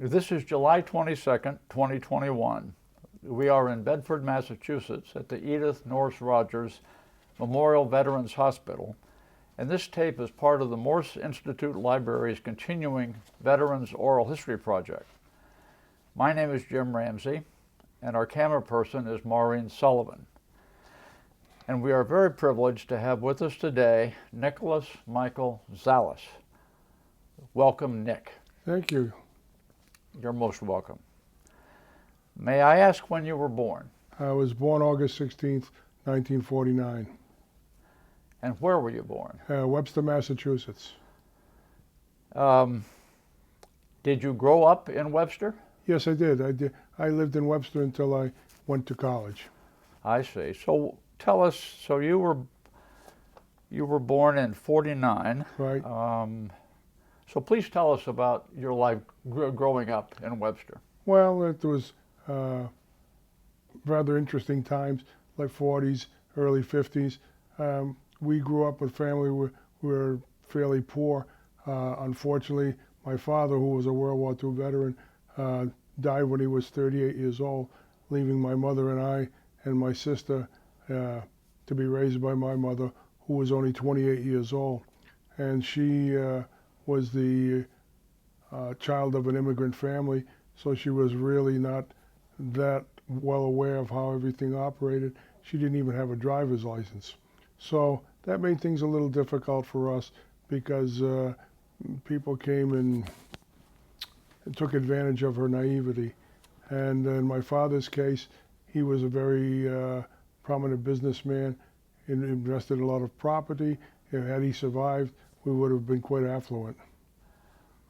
This is July 22nd, 2021. We are in Bedford, Massachusetts at the Edith Norse Rogers Memorial Veterans Hospital, and this tape is part of the Morse Institute Library's continuing Veterans Oral History Project. My name is Jim Ramsey, and our camera person is Maureen Sullivan. And we are very privileged to have with us today Nicholas Michael Zallas. Welcome, Nick. Thank you. You're most welcome. May I ask when you were born? I was born August 16th, 1949. And where were you born? Webster, Massachusetts. Did you grow up in Webster? Yes, I did. I lived in Webster until I went to college. I see. So tell us, so you were born in 49. Right. So please tell us about your life growing up in Webster. Well, it was rather interesting times, like 40s, early 50s. We grew up with family we were fairly poor. Unfortunately, my father, who was a World War II veteran, died when he was 38 years old, leaving my mother and I and my sister to be raised by my mother, who was only 28 years old. And she was the child of an immigrant family, so she was really not that well aware of how everything operated. She didn't even have a driver's license. So that made things a little difficult for us because people came and took advantage of her naivety. And in my father's case, he was a very prominent businessman and invested a lot of property. Had he survived, we would have been quite affluent.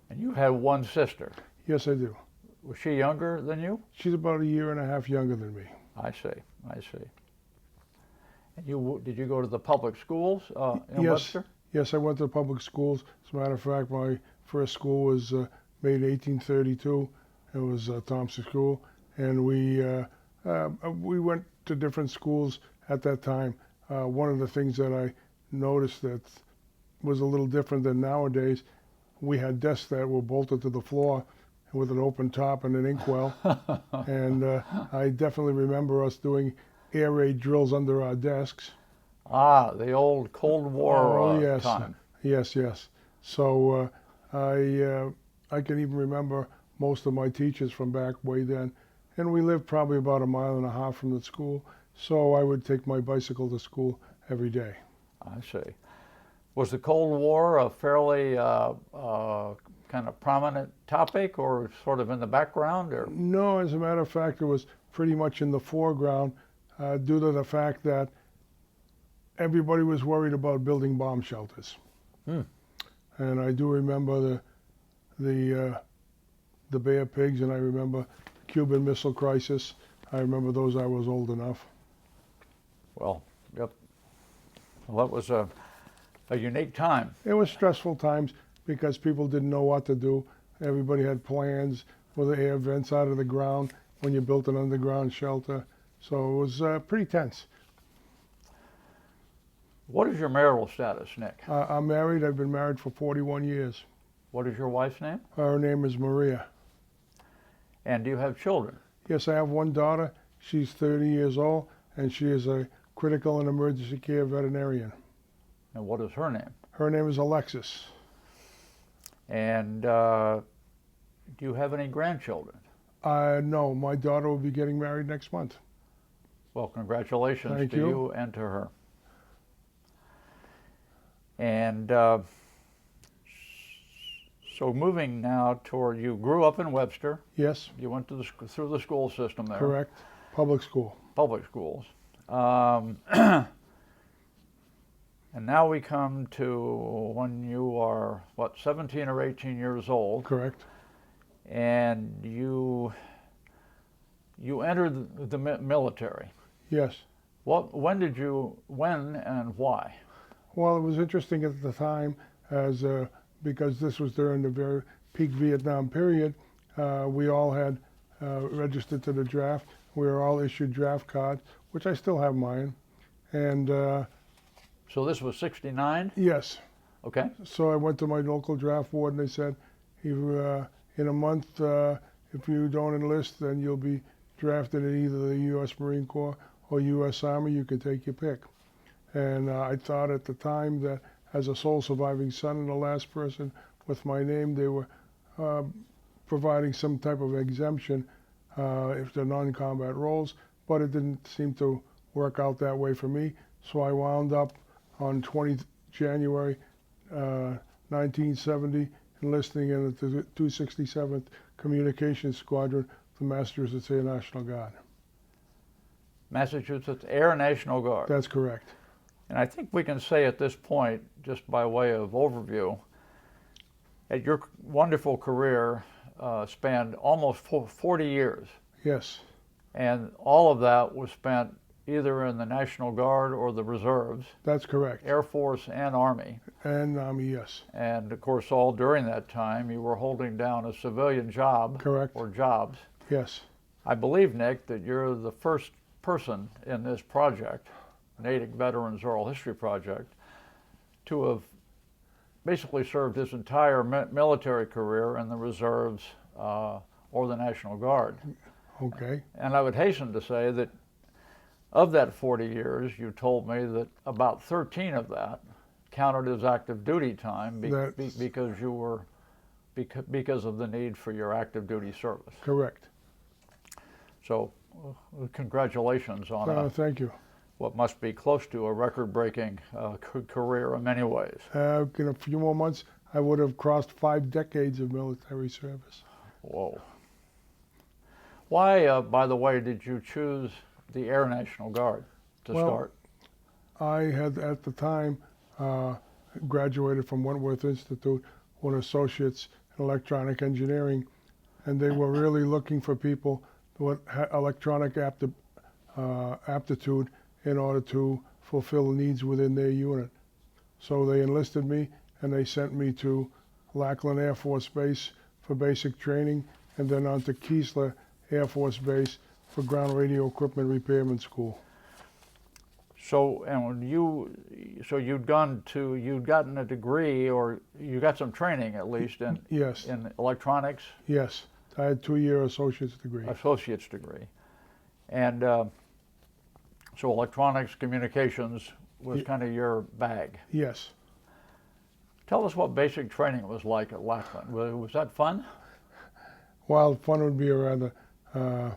And you had one sister? Yes, I do. Was she younger than you? She's about a year and a half younger than me. I see. And did you go to the public schools in Webster? Yes, I went to public schools. As a matter of fact, my first school was made in 1832. It was Thompson School, and we went to different schools at that time. One of the things that I noticed that was a little different than nowadays, we had desks that were bolted to the floor with an open top and an inkwell. And I definitely remember us doing air raid drills under our desks. Ah, the old Cold War yes. time. Yes. So I can even remember most of my teachers from back way then. And we lived probably about a mile and a half from the school, so I would take my bicycle to school every day. I see. Was the Cold War a fairly kind of prominent topic, or sort of in the background? Or? No, as a matter of fact, it was pretty much in the foreground due to the fact that everybody was worried about building bomb shelters. And I do remember the Bay of Pigs, and I remember the Cuban Missile Crisis. I remember those. I was old enough. Well, yep. Well, that was a unique time. It was stressful times because people didn't know what to do. Everybody had plans for the air vents out of the ground when you built an underground shelter. So it was pretty tense. What is your marital status, Nick? I'm married. I've been married for 41 years. What is your wife's name? Her name is Maria. And do you have children? Yes, I have one daughter. She's 30 years old, and she is a critical and emergency care veterinarian. And what is her name? Her name is Alexis. And do you have any grandchildren? No, my daughter will be getting married next month. Well, congratulations Thank to you. you and to her. And so moving now toward, you grew up in Webster. Yes. You went to through the school system there. Correct. Public school. Public schools. And now we come to when you are, what, 17 or 18 years old. Correct. And you entered the military. Yes. When and why? Well, it was interesting at the time as because this was during the very peak Vietnam period. We all had registered to the draft. We were all issued draft cards, which I still have mine. And so this was 69? yes. Okay. So I went to my local draft board and they said, if in a month, if you don't enlist, then you'll be drafted in either the U.S. Marine Corps or U.S. Army. You can take your pick. And I thought at the time that as a sole surviving son and the last person with my name, they were providing some type of exemption if they're non-combat roles, but it didn't seem to work out that way for me. So I wound up on 20 January 1970 enlisting in the 267th Communications Squadron, the Massachusetts Air National Guard. Massachusetts Air National Guard. That's correct. And I think we can say at this point, just by way of overview, that your wonderful career spanned almost 40 years. Yes. And all of that was spent either in the National Guard or the Reserves. That's correct. Air Force and Army. And Army, yes. And of course, all during that time, you were holding down a civilian job. Correct. Or jobs. Yes. I believe, Nick, that you're the first person in this project, Natick Veterans Oral History Project, to have basically served his entire military career in the Reserves or the National Guard. Okay. And I would hasten to say that of that 40 years, you told me that about 13 of that counted as active duty time because you were because of the need for your active duty service. Correct. So, congratulations on thank you. What must be close to a record-breaking career in many ways. In a few more months, I would have crossed 5 decades of military service. Whoa. Why, by the way, did you choose the Air National Guard to start? I had, at the time, graduated from Wentworth Institute with associates in electronic engineering, and they were really looking for people with electronic aptitude in order to fulfill the needs within their unit. So they enlisted me, and they sent me to Lackland Air Force Base for basic training, and then on to Keesler Air Force Base for ground radio equipment repairman school. So, and when you'd gotten a degree, or you got some training at least in Yes. in electronics. Yes, I had 2-year associate's degree. Associate's degree, and so electronics communications was kind of your bag. Yes. Tell us what basic training was like at Lackland. Was that fun? While fun would be a rather a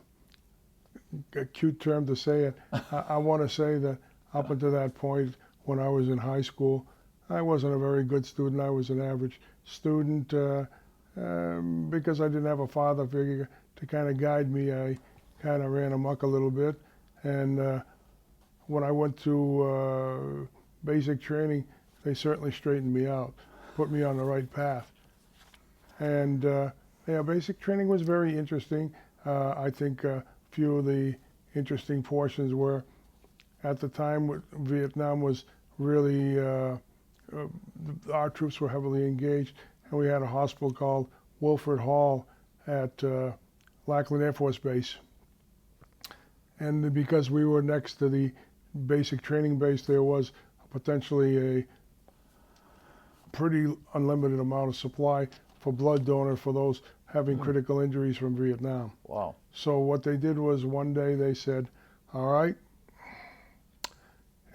cute term to say it, I want to say that up until that point, when I was in high school, I wasn't a very good student. I was an average student because I didn't have a father figure to kind of guide me. I kind of ran amok a little bit, and when I went to basic training, they certainly straightened me out, put me on the right path. And yeah, basic training was very interesting. I think a few of the interesting portions were, at the time, Vietnam was really, our troops were heavily engaged, and we had a hospital called Wilford Hall at Lackland Air Force Base. And because we were next to the basic training base, there was potentially a pretty unlimited amount of supply for blood donor for those having critical injuries from Vietnam. Wow. So what they did was, one day they said, all right,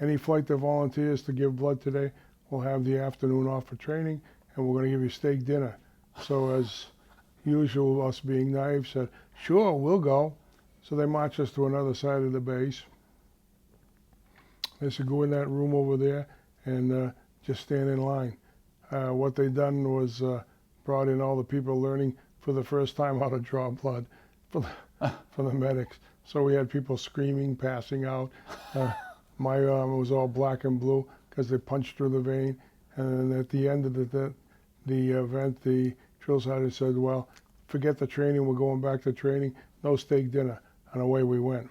any flight that volunteers to give blood today will have the afternoon off for training, and we're going to give you steak dinner. So as usual, us being naive, said, sure, we'll go. So they marched us to another side of the base. They said, go in that room over there and just stand in line. What they done was brought in all the people learning for the first time how to draw blood for the medics. So we had people screaming, passing out. My arm was all black and blue because they punched through the vein. And then at the end of the event, the drill sergeant said, well, forget the training, we're going back to training, no steak dinner. And away we went.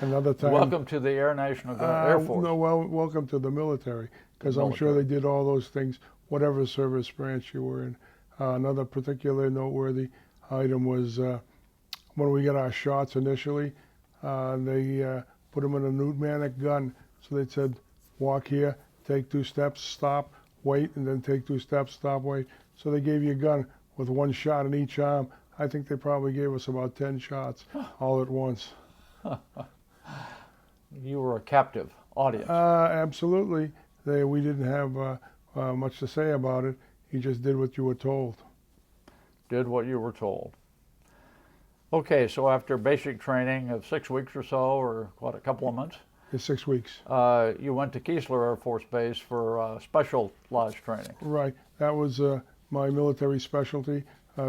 Another time. Welcome to the Air National Guard, Air Force. No, well, welcome to the military, because I'm sure they did all those things, whatever service branch you were in. Another particular noteworthy item was when we got our shots initially, they put them in a pneumatic gun. So they said, walk here, take 2 steps, stop, wait, and then take 2 steps, stop, wait. So they gave you a gun. with one shot in each arm. I think they probably gave us about 10 shots all at once. You were a captive audience. Absolutely. We didn't have much to say about it. You just did what you were told. Did what you were told. Okay, so after basic training of 6 weeks or so, or what, a couple of months? In 6 weeks. You went to Keesler Air Force Base for specialized training. Right. That was my military specialty,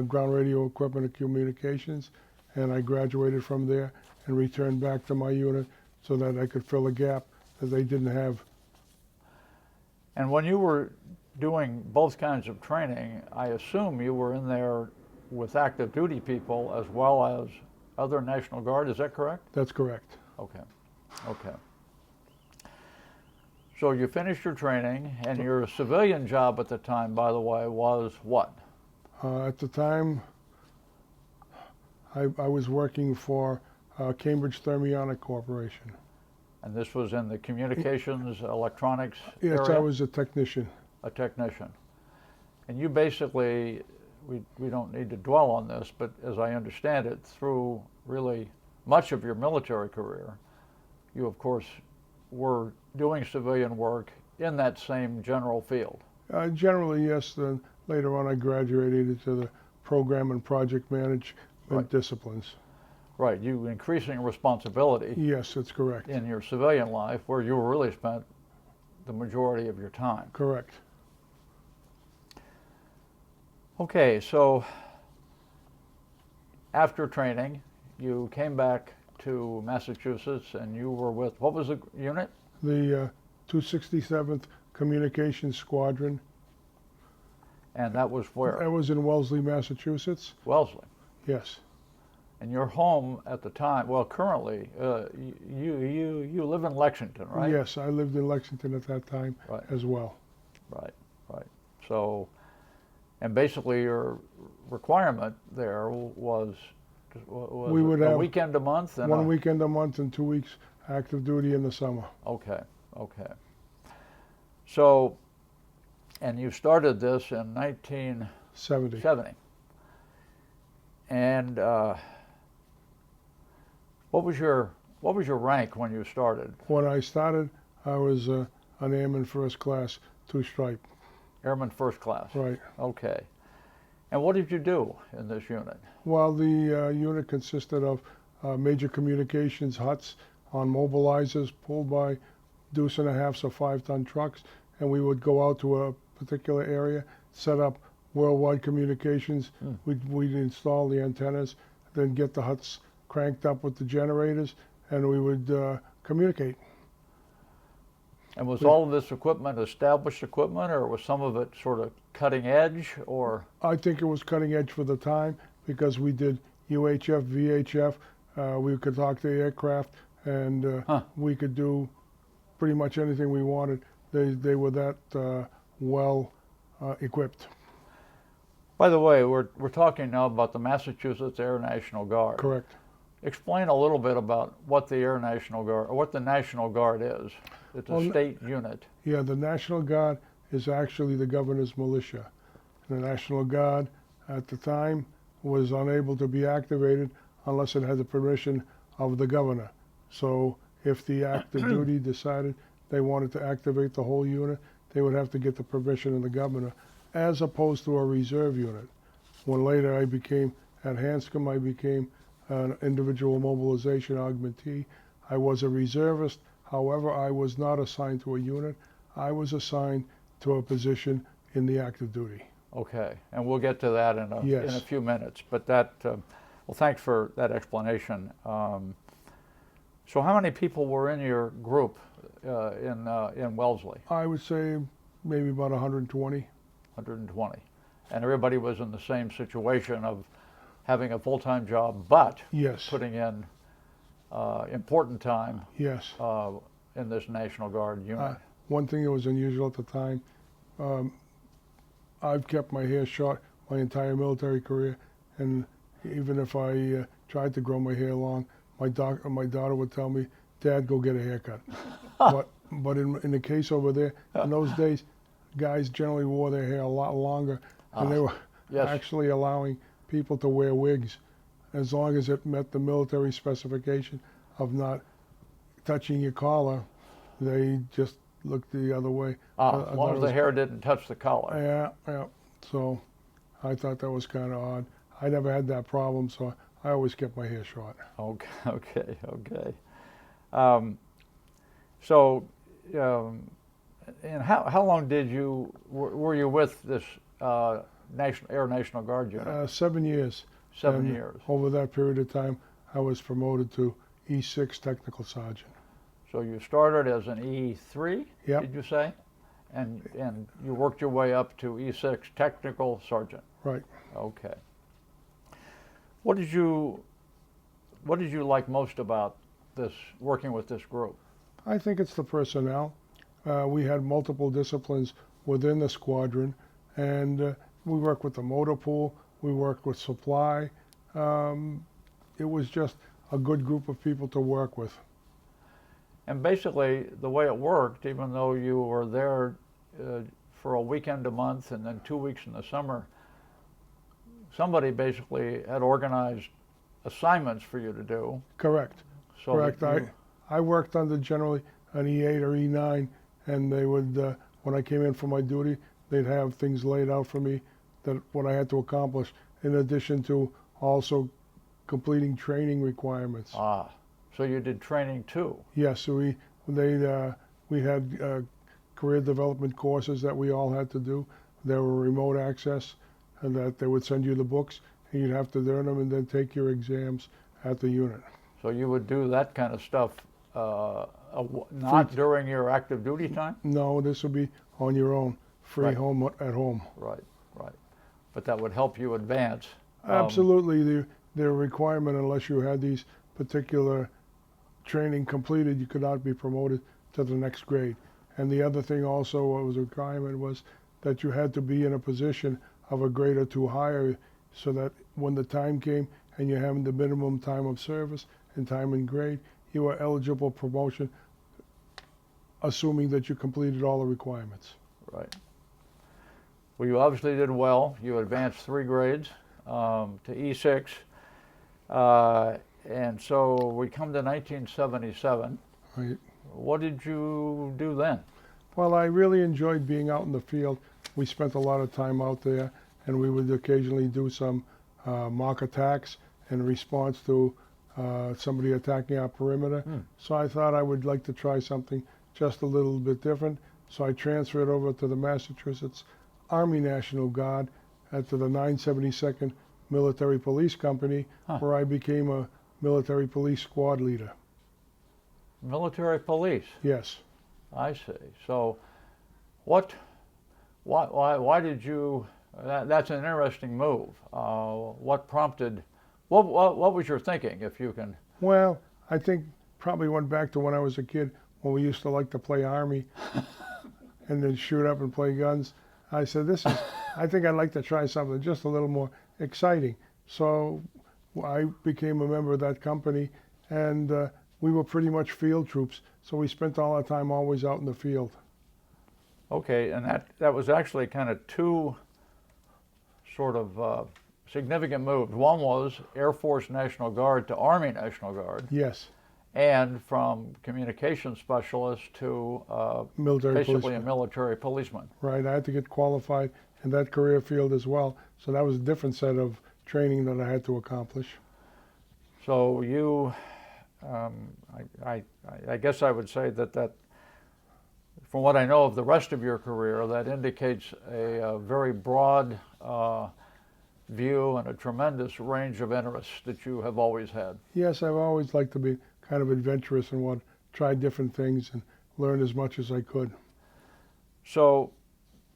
ground radio equipment and communications, and I graduated from there and returned back to my unit so that I could fill a gap that they didn't have. And when you were doing both kinds of training, I assume you were in there with active duty people as well as other National Guard, is that correct? That's correct. Okay, okay. So you finished your training, and your civilian job at the time, by the way, was what? At the time, I was working for Cambridge Thermionic Corporation. And this was in the communications, electronics Yes, area? I was a technician. A technician. And you basically, we don't need to dwell on this, but as I understand it, through really much of your military career, you of course were doing civilian work in that same general field. Generally, yes. Then later on, I graduated into the program and project management disciplines. Right, you increasing responsibility. Yes, that's correct. In your civilian life, where you really spent the majority of your time. Correct. Okay, so after training, you came back to Massachusetts, and you were with, what was the unit? The 267th Communications Squadron. And that was where? That was in Wellesley, Massachusetts. Wellesley. Yes. And your home at the time, well, currently, you live in Lexington, right? Yes, I lived in Lexington at that time as well. Right, right. So, and basically your requirement there was we would a have weekend a month? And one weekend a month and 2 weeks active duty in the summer. Okay, okay. So, and you started this in 1970. And what was your rank when you started? When I started, I was an Airman First Class, 2-stripe. Airman First Class. Right. Okay. And what did you do in this unit? Well, the unit consisted of major communications huts on mobilizers pulled by 2.5 or 5-ton trucks, and we would go out to a particular area, set up worldwide communications. We'd install the antennas, then get the huts cranked up with the generators, and we would communicate. And was all of this equipment established equipment, or was some of it sort of cutting edge, or? I think it was cutting edge for the time, because we did UHF, VHF, we could talk to aircraft, and we could do pretty much anything we wanted. They were that well equipped. By the way, we're talking now about the Massachusetts Air National Guard. Correct. Explain a little bit about what the Air National Guard, or what the National Guard is. It's a state unit. Yeah, the National Guard is actually the governor's militia. The National Guard at the time was unable to be activated unless it had the permission of the governor. So if the active duty decided they wanted to activate the whole unit, they would have to get the permission of the governor, as opposed to a reserve unit. When later I became, at Hanscom, I became an individual mobilization augmentee. I was a reservist. However, I was not assigned to a unit. I was assigned to a position in the active duty. Okay, and we'll get to that in a few minutes. But that, well, thanks for that explanation. So how many people were in your group in Wellesley? I would say maybe about 120. 120. And everybody was in the same situation of having a full-time job, but putting in important time in this National Guard unit. One thing that was unusual at the time, I've kept my hair short my entire military career, and even if I tried to grow my hair long, my daughter would tell me, "Dad, go get a haircut." But in the case over there, in those days, guys generally wore their hair a lot longer, and Yes. actually allowing people to wear wigs as long as it met the military specification of not touching your collar. They just looked the other way. As long as the hair didn't touch the collar. Yeah. So I thought that was kind of odd. I never had that problem, so I always kept my hair short. Okay. And how long were you with this National Guard unit? 7 years. 7 And years. over that period of time, I was promoted to E6 Technical Sergeant. So you started as an E3, Yep. did you say? And you worked your way up to E6 Technical Sergeant. Right. Okay. What did you like most about this, working with this group? I think it's the personnel. We had multiple disciplines within the squadron, and we worked with the motor pool, we worked with supply. It was just a good group of people to work with. And basically, the way it worked, even though you were there for a weekend a month and then 2 weeks in the summer, somebody basically had organized assignments for you to do. Correct. So Correct. I worked under generally an E8 or E9, and they would, when I came in for my duty, they'd have things laid out for me that what I had to accomplish, in addition to also completing training requirements. So you did training too? Yes, so we had career development courses that we all had to do. There were remote access, and that they would send you the books, and you'd have to learn them and then take your exams at the unit. So you would do that kind of stuff not during your active duty time? No, this would be on your own, free Right. home at home. Right. But that would help you advance. Absolutely, the requirement, unless you had these particular training completed, you could not be promoted to the next grade. And the other thing also, what was a requirement was that you had to be in a position of a grade or two higher, so that when the time came and you're having the minimum time of service and time and grade, you were eligible for promotion, assuming that you completed all the requirements. Right. Well, you obviously did well. You advanced 3 grades to E6. And so we come to 1977. Right. What did you do then? Well, I really enjoyed being out in the field. We spent a lot of time out there, and we would occasionally do some mock attacks in response to somebody attacking our perimeter. So I thought I would like to try something just a little bit different. So I transferred over to the Massachusetts Army National Guard to the 972nd Military Police Company, where I became a military police squad leader. Military police? Yes. I see. So why did you, that's an interesting move. What prompted, what was your thinking, if you can? Well, I think probably went back to when I was a kid, when we used to like to play Army and then shoot up and play guns. I said, I think I'd like to try something just a little more exciting. So I became a member of that company, and we were pretty much field troops. So we spent all our time always out in the field. Okay, and that was actually kind of 2 sort of significant moves. One was Air Force National Guard to Army National Guard. Yes. And from communications specialist to Military basically policeman. a military policeman. Right, I had to get qualified in that career field as well. So that was a different set of training that I had to accomplish. So you, I guess I would say that from what I know of the rest of your career, that indicates a very broad view and a tremendous range of interests that you have always had. Yes, I've always liked to be kind of adventurous and try different things and learn as much as I could. So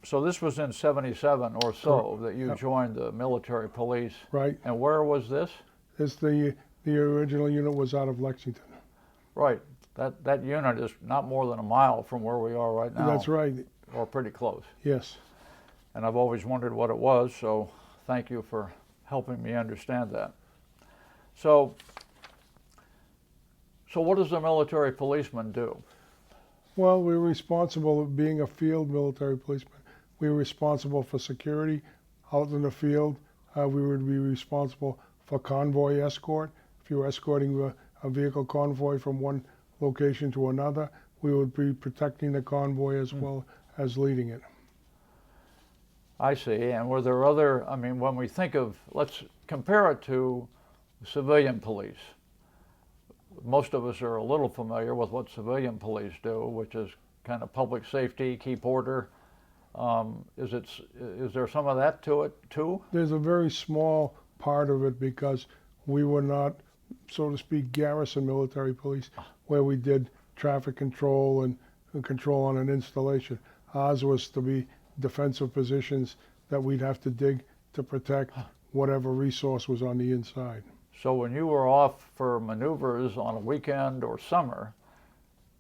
this was in 77 or so that you joined the military police. Right. And where was this? The original unit was out of Lexington. Right. That unit is not more than a mile from where we are right now. That's right. Or pretty close. Yes. And I've always wondered what it was, so thank you for helping me understand that. So what does a military policeman do? Well, we're responsible, being a field military policeman, we're responsible for security out in the field, we would be responsible for convoy escort. If you were escorting a vehicle convoy from one location to another, we would be protecting the convoy as well as leading it. I see. And were there other, I mean, when we think of, let's compare it to civilian police. Most of us are a little familiar with what civilian police do, which is kind of public safety, keep order. Is there some of that to it too? There's a very small part of it because we were not, so to speak, garrison military police, where we did traffic control and control on an installation. Ours was to be defensive positions that we'd have to dig to protect whatever resource was on the inside. So when you were off for maneuvers on a weekend or summer,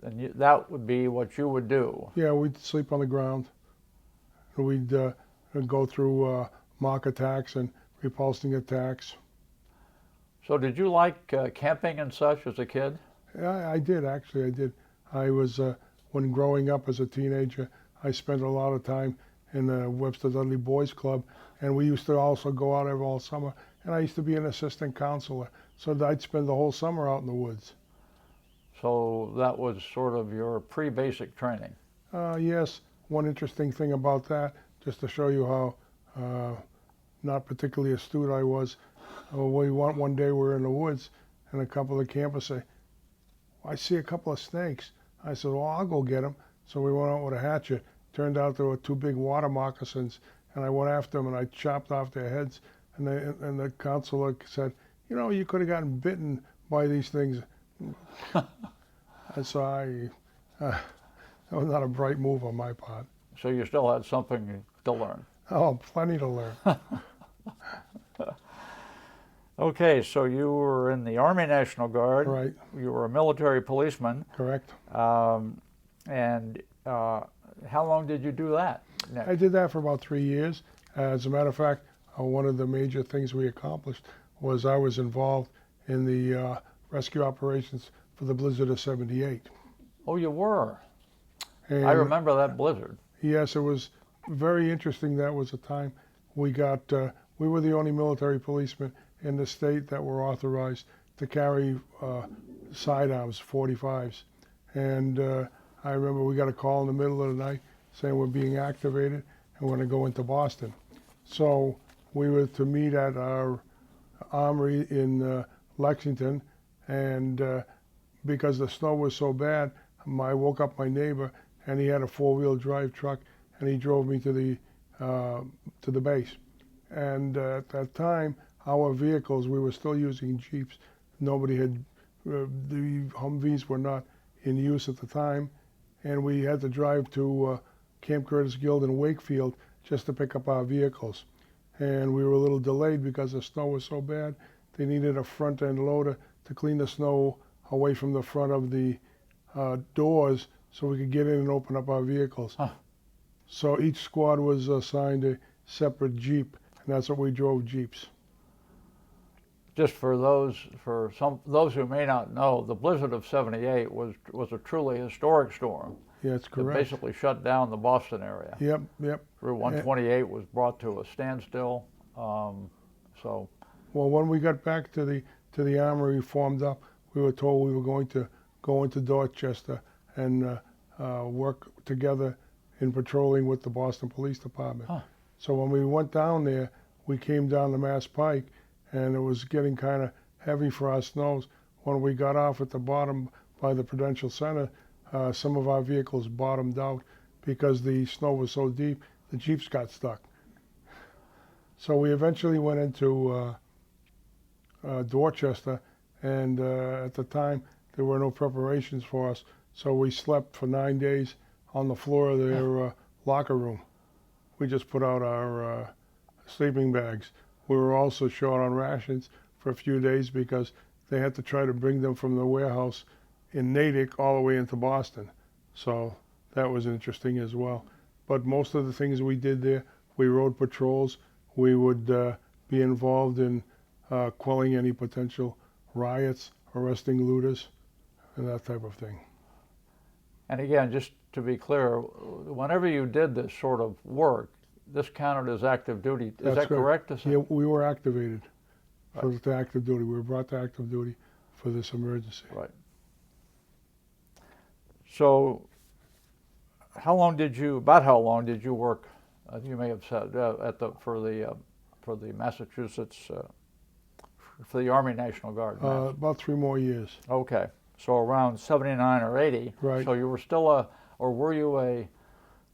then that would be what you would do. Yeah, we'd sleep on the ground. We'd go through mock attacks and repulsing attacks. So did you like camping and such as a kid? Yeah, I did, actually, I did. I was, when growing up as a teenager, I spent a lot of time in the Webster Dudley Boys Club, and we used to also go out every all summer, and I used to be an assistant counselor, so I'd spend the whole summer out in the woods. So that was sort of your pre-basic training. Yes, one interesting thing about that, just to show you how not particularly astute I was, one day we were in the woods, and a couple of campers say, I see a couple of snakes. I said, well, I'll go get them. So we went out with a hatchet. Turned out there were two big water moccasins, and I went after them and I chopped off their heads. And the counselor said, you know, you could have gotten bitten by these things. And so that was not a bright move on my part. So you still had something to learn. Oh, plenty to learn. Okay, so you were in the Army National Guard. Right. You were a military policeman. Correct. And how long did you do that, Nick? I did that for about 3 years. As a matter of fact, one of the major things we accomplished was I was involved in the rescue operations for the blizzard of '78. Oh, you were? And I remember that blizzard. yes, it was very interesting. That was a time we were the only military policemen in the state that were authorized to carry sidearms, 45s. And I remember we got a call in the middle of the night saying we're being activated and we're going to go into Boston. So we were to meet at our armory in Lexington, and because the snow was so bad, I woke up my neighbor, and he had a four-wheel drive truck, and he drove me to the base. And at that time, our vehicles, we were still using Jeeps. Nobody had, the Humvees were not in use at the time, and we had to drive to Camp Curtis Guild in Wakefield just to pick up our vehicles. And we were a little delayed because the snow was so bad. They needed a front-end loader to clean the snow away from the front of the doors so we could get in and open up our vehicles. Huh. So each squad was assigned a separate Jeep, and that's what we drove, Jeeps. Just for those who may not know, the blizzard of '78 was a truly historic storm. Yeah, that's It correct. basically shut down the Boston area. Yep. Route 128 was brought to a standstill. So Well, when we got back to the armory, formed up, we were told we were going to go into Dorchester and work together in patrolling with the Boston Police Department. Huh. So when we went down there, we came down the Mass Pike, and it was getting kind of heavy for our snows. When we got off at the bottom by the Prudential Center, some of our vehicles bottomed out because the snow was so deep, the Jeeps got stuck. So we eventually went into Dorchester, and at the time there were no preparations for us, so we slept for 9 days on the floor of their locker room. We just put out our sleeping bags. We were also short on rations for a few days because they had to try to bring them from the warehouse in Natick all the way into Boston. So that was interesting as well. But most of the things we did there, we rode patrols. We would be involved in quelling any potential riots, arresting looters, and that type of thing. And again, just to be clear, whenever you did this sort of work, this counted as active duty. Is That's that correct? Yeah, we were activated for the active duty. We were brought to active duty for this emergency. Right. So, about how long did you work? You may have said for the Massachusetts for the Army National Guard. About 3 more years. Okay, so around 79 or 80. Right. So you were still or were you a?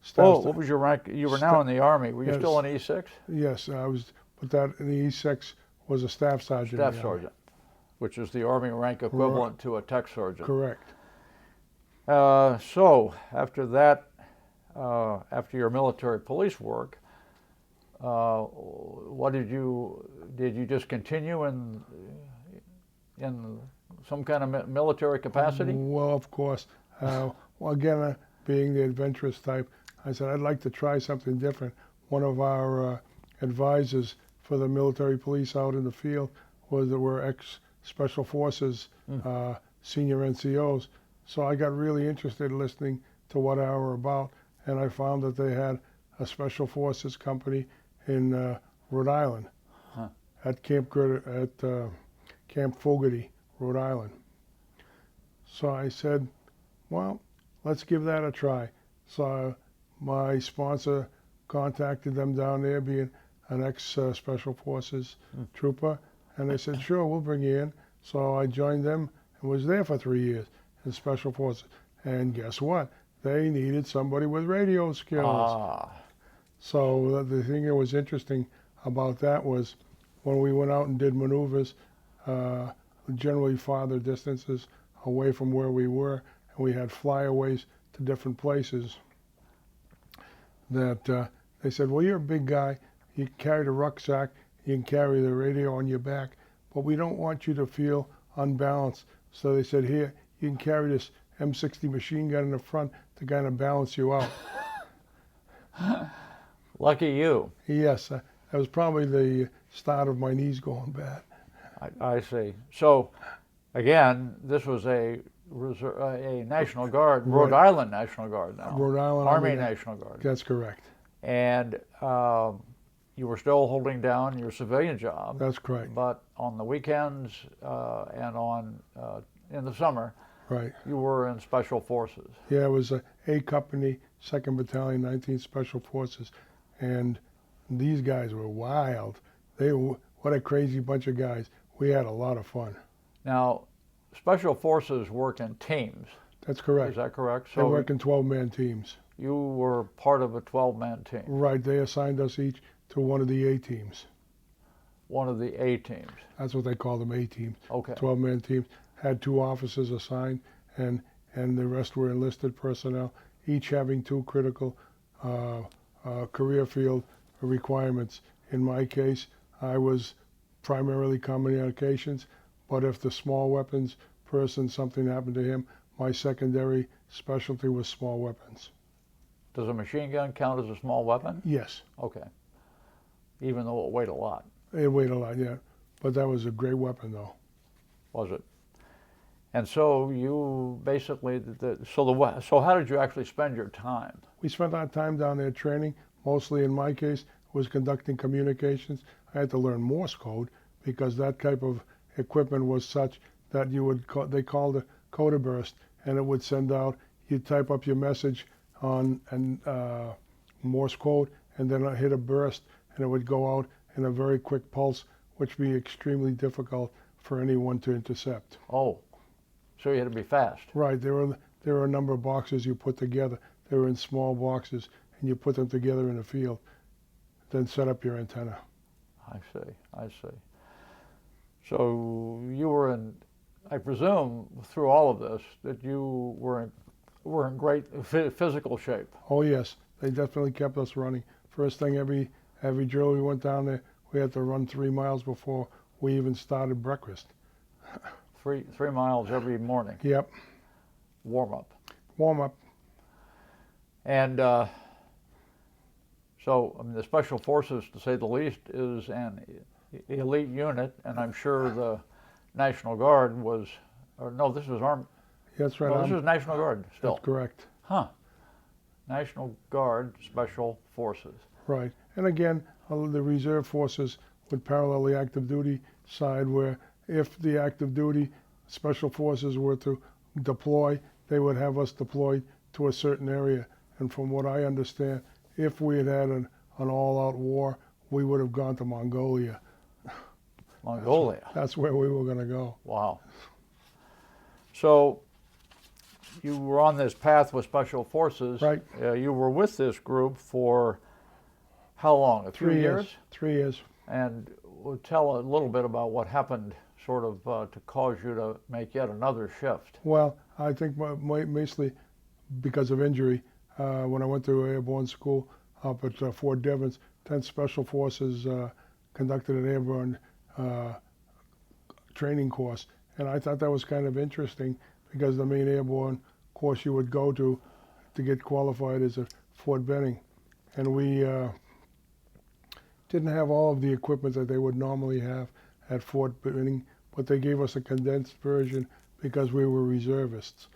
Staff What was your rank? You were now in the Army. Were you still an E6? Yes, I was. But that the E6 was a staff sergeant. Staff sergeant, which is the Army rank equivalent to a tech sergeant. Correct. So after that, after your military police work, what did you just continue in some kind of military capacity? Well, of course. Well, again, being the adventurous type, I said I'd like to try something different. One of our advisors for the military police out in the field were ex-Special Forces senior NCOs. So I got really interested in listening to what they were about, and I found that they had a Special Forces company in Rhode Island at Camp Fogarty, Rhode Island. So I said, well, let's give that a try. So my sponsor contacted them down there, being an ex-Special Forces trooper, and they said, sure, we'll bring you in. So I joined them and was there for 3 years in Special Forces. And guess what? They needed somebody with radio skills. So the thing that was interesting about that was when we went out and did maneuvers, generally farther distances away from where we were, and we had flyaways to different places, that they said, well, you're a big guy, you can carry the rucksack, you can carry the radio on your back, but we don't want you to feel unbalanced. So they said, here, you can carry this M60 machine gun in the front to kind of balance you out. Lucky you. Yes, that was probably the start of my knees going bad. I see. So, again, this was a National Guard, Rhode Island National Guard now. Rhode Island Army National Guard. That's correct. And you were still holding down your civilian job. That's correct. But on the weekends and in the summer, right, you were in Special Forces. Yeah, it was A Company, 2nd Battalion, 19th Special Forces, and these guys were wild. What a crazy bunch of guys. We had a lot of fun. Now, Special Forces work in teams. That's correct. Is that correct? So they work in 12-man teams. You were part of a 12-man team. Right. They assigned us each to one of the A teams. One of the A teams. That's what they call them, A teams. Okay. 12-man teams. Had 2 officers assigned, and the rest were enlisted personnel, each having 2 critical career field requirements. In my case, I was primarily communications, but if the small weapons person, something happened to him, my secondary specialty was small weapons. Does a machine gun count as a small weapon? Yes. Okay. Even though it weighed a lot. It weighed a lot, yeah. But that was a great weapon, though. Was it? And so you basically, so how did you actually spend your time? We spent our time down there training. Mostly, in my case, was conducting communications. I had to learn Morse code because that type of equipment was such that they called a coda burst, and it would send out, you'd type up your message on Morse code, and then hit a burst, and it would go out in a very quick pulse, which would be extremely difficult for anyone to intercept. Oh, so you had to be fast. Right. There were a number of boxes you put together. They were in small boxes, and you put them together in a field, then set up your antenna. I see. So you were in, I presume, through all of this, that you were in great physical shape. Oh yes, they definitely kept us running. First thing, every drill we went down there, we had to run 3 miles before we even started breakfast. 3 miles every morning. Yep. Warm up. And so, I mean, the Special Forces, to say the least, is an elite unit, and I'm sure the National Guard was, or no, this was Army. That's right. No, this is National Guard still. That's correct. Huh. National Guard Special Forces. Right. And again, the reserve forces would parallel the active duty side, where if the active duty special forces were to deploy, they would have us deployed to a certain area. And from what I understand, if we had had an all-out war, we would have gone to Mongolia. Mongolia. That's where we were going to go. Wow. So you were on this path with Special Forces. Right. You were with this group for how long? A few 3 years? 3 years. And we'll tell a little bit about what happened sort of to cause you to make yet another shift. Well, I think mostly because of injury. When I went to airborne school up at Fort Devens, 10th Special Forces conducted an airborne training course. And I thought that was kind of interesting because the main airborne course you would go to get qualified is at Fort Benning. And we didn't have all of the equipment that they would normally have at Fort Benning, but they gave us a condensed version because we were reservists.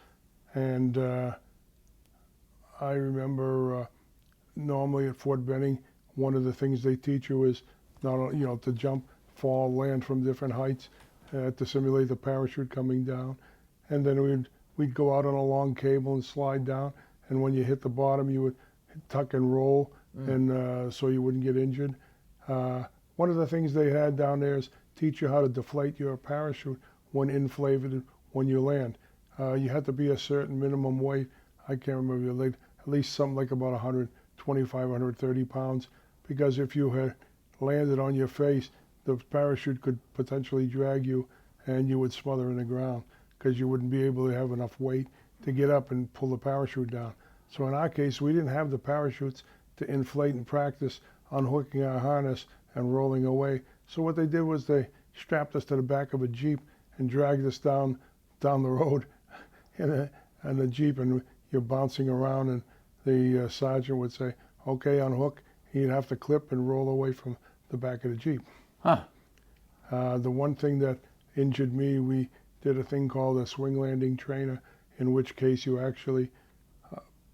And I remember normally at Fort Benning, one of the things they teach you is not only, to jump, fall, land from different heights to simulate the parachute coming down. And then we'd go out on a long cable and slide down. And when you hit the bottom, you would tuck and roll, and so you wouldn't get injured. One of the things they had down there is teach you how to deflate your parachute when inflated when you land. You had to be a certain minimum weight. I can't remember, at least something like about 125, 130 pounds, because if you had landed on your face, the parachute could potentially drag you and you would smother in the ground because you wouldn't be able to have enough weight to get up and pull the parachute down. So in our case, we didn't have the parachutes to inflate and practice unhooking our harness and rolling away. So what they did was they strapped us to the back of a Jeep and dragged us down the road in a Jeep, and you're bouncing around, and the sergeant would say, okay, unhook. He'd have to clip and roll away from the back of the Jeep. Huh. The one thing that injured me, we did a thing called a swing landing trainer, in which case you actually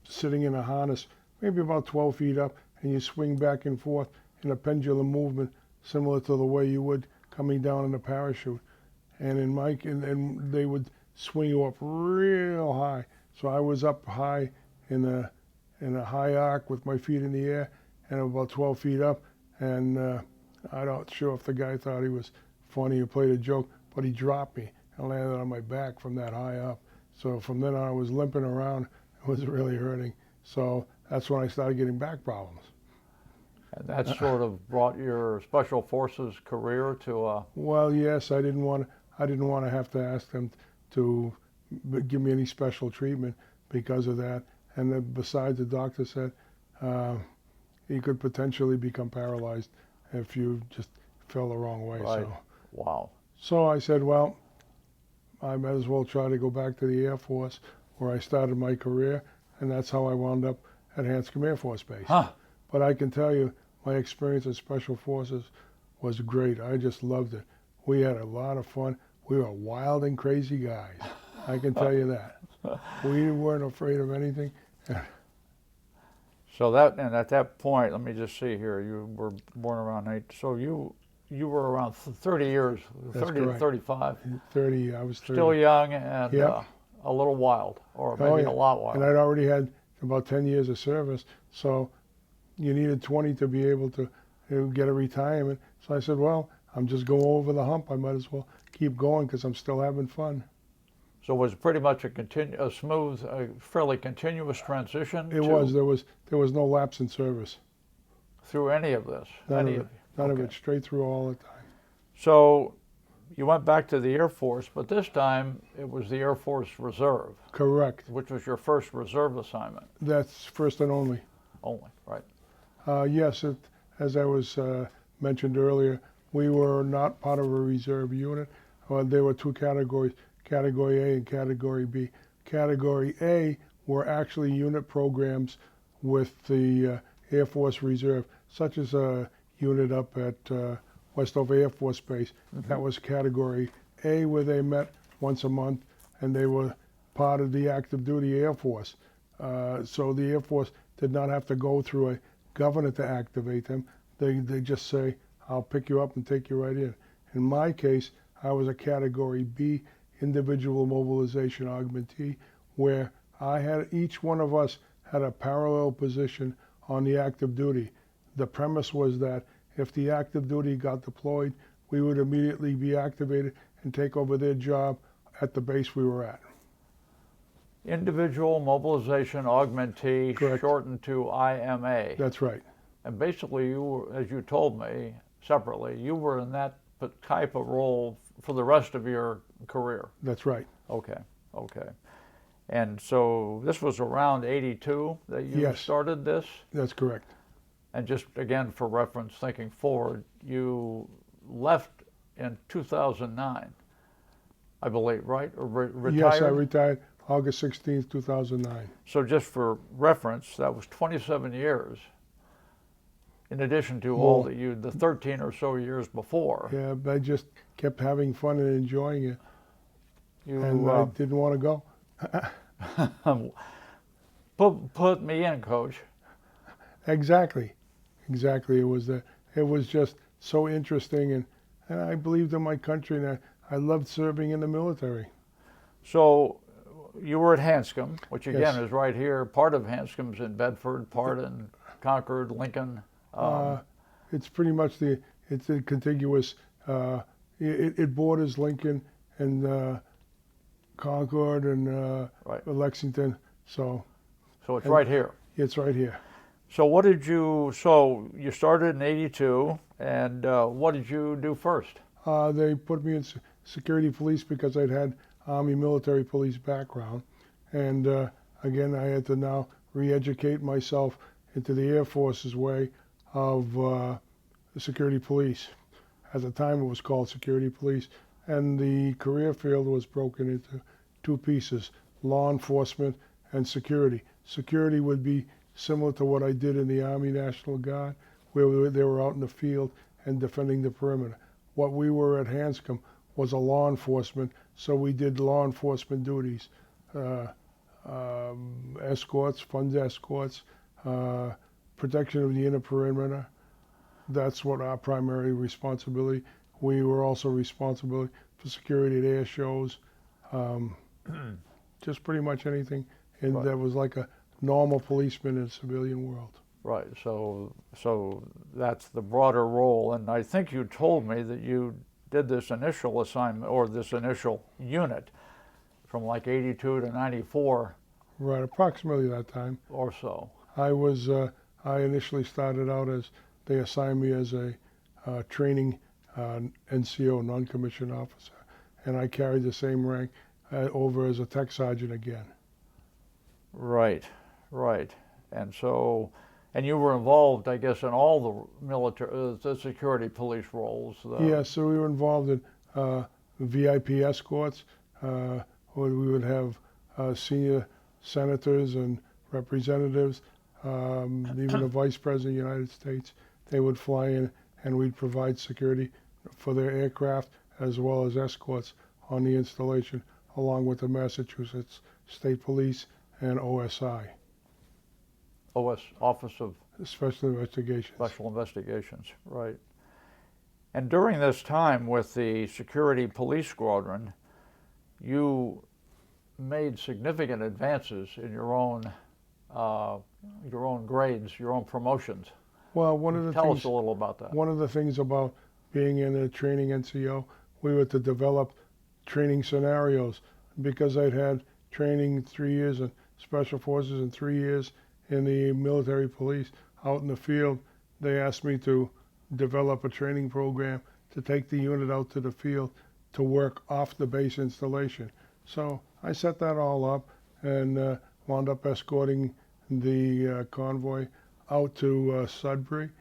sitting in a harness, maybe about 12 feet up, and you swing back and forth in a pendulum movement similar to the way you would coming down in a parachute. And and they would swing you up real high. So I was up high in a high arc with my feet in the air and about 12 feet up. And I'm not sure if the guy thought he was funny or played a joke, but he dropped me and landed on my back from that high up. So from then on, I was limping around. It was really hurting. So that's when I started getting back problems. And that sort of brought your Special Forces career to a... Well, yes, I didn't want to have to ask them to give me any special treatment because of that. And then besides, the doctor said you could potentially become paralyzed if you just fell the wrong way. Right. So, wow. So I said, well, I might as well try to go back to the Air Force where I started my career, and that's how I wound up at Hanscom Air Force Base. Huh. But I can tell you, my experience at Special Forces was great. I just loved it. We had a lot of fun. We were wild and crazy guys. I can tell you that. We weren't afraid of anything. So at that point, let me just see here. You were born around 8. So you were around 30 years, That's 30 to correct. 35. 30, I was 30. Still young and Yep. a little wild, or Oh, maybe yeah. a lot wild. And I'd already had about 10 years of service, so you needed 20 to be able to get a retirement. So I said, well, I'm just going over the hump. I might as well keep going because I'm still having fun. So it was pretty much a smooth, fairly continuous transition? It was. There was no lapse in service. Through any of this? None of Okay. it. Straight through all the time. So you went back to the Air Force, but this time it was the Air Force Reserve. Correct. Which was your first reserve assignment? That's first and only. Only, right. Yes, as I was mentioned earlier, we were not part of a reserve unit. There were two categories, Category A and Category B. Category A were actually unit programs with the Air Force Reserve, such as a unit up at Westover Air Force Base. Mm-hmm. That was Category A, where they met once a month, and they were part of the active duty Air Force. So the Air Force did not have to go through a governor to activate them. they just say, I'll pick you up and take you right in. In my case, I was a Category B individual mobilization augmentee, where each one of us had a parallel position on the active duty. The premise was that if the active duty got deployed, we would immediately be activated and take over their job at the base we were at. Individual Mobilization Augmentee, Correct. shortened to IMA. That's right. And basically, you were, as you told me separately, you were in that type of role for the rest of your career. That's right. Okay, okay. And so this was around 82 that you Yes. started this? That's correct. And just again for reference, thinking forward, you left in 2009, I believe, right? Or retired? Yes, I retired August 16th, 2009. So just for reference, that was 27 years, in addition to all that the 13 or so years before. Yeah, but I just kept having fun and enjoying it, You and I didn't want to go. put me in, Coach. Exactly. It was just so interesting, and I believed in my country, and I loved serving in the military. So you were at Hanscom, which again Yes. is right here. Part of Hanscom's in Bedford, part in Concord, Lincoln. It's pretty much it's a contiguous. It borders Lincoln and Concord and Right. Lexington. So So it's right here. it's right here. So so you started in 82, and what did you do first? They put me in security police because I'd had Army military police background, and again I had to now re-educate myself into the Air Force's way of the security police. At the time it was called security police, and the career field was broken into two pieces: law enforcement and security. Security would be similar to what I did in the Army National Guard, where they were out in the field and defending the perimeter. What we were at Hanscom was a law enforcement, so we did law enforcement duties, escorts, fund escorts, protection of the inner perimeter. That's what our primary responsibility. We were also responsible for security at air shows, just pretty much anything Right. that was like a normal policeman in a civilian world. Right. So that's the broader role. And I think you told me that you did this initial assignment or this initial unit from like 82 to 94 Right, approximately that time. or so. I initially started out as, they assigned me as a training NCO, non-commissioned officer, and I carried the same rank over as a tech sergeant again. Right, right. And so, and you were involved, I guess, in all the military, the security police roles. Yeah, so we were involved in VIP escorts, where we would have senior senators and representatives, even the Vice President of the United States. They would fly in and we'd provide security for their aircraft as well as escorts on the installation, along with the Massachusetts State Police and OSI. Office of Special Investigations. Special Investigations, right. And during this time with the Security Police Squadron, you made significant advances in your own grades, your own promotions. Well, one of the Tell things, us a little about that. one of the things about being in a training NCO, we were to develop training scenarios, because I'd had training 3 years in Special Forces and 3 years in the military police out in the field. They asked me to develop a training program to take the unit out to the field to work off the base installation. So I set that all up and wound up escorting the convoy out to Sudbury,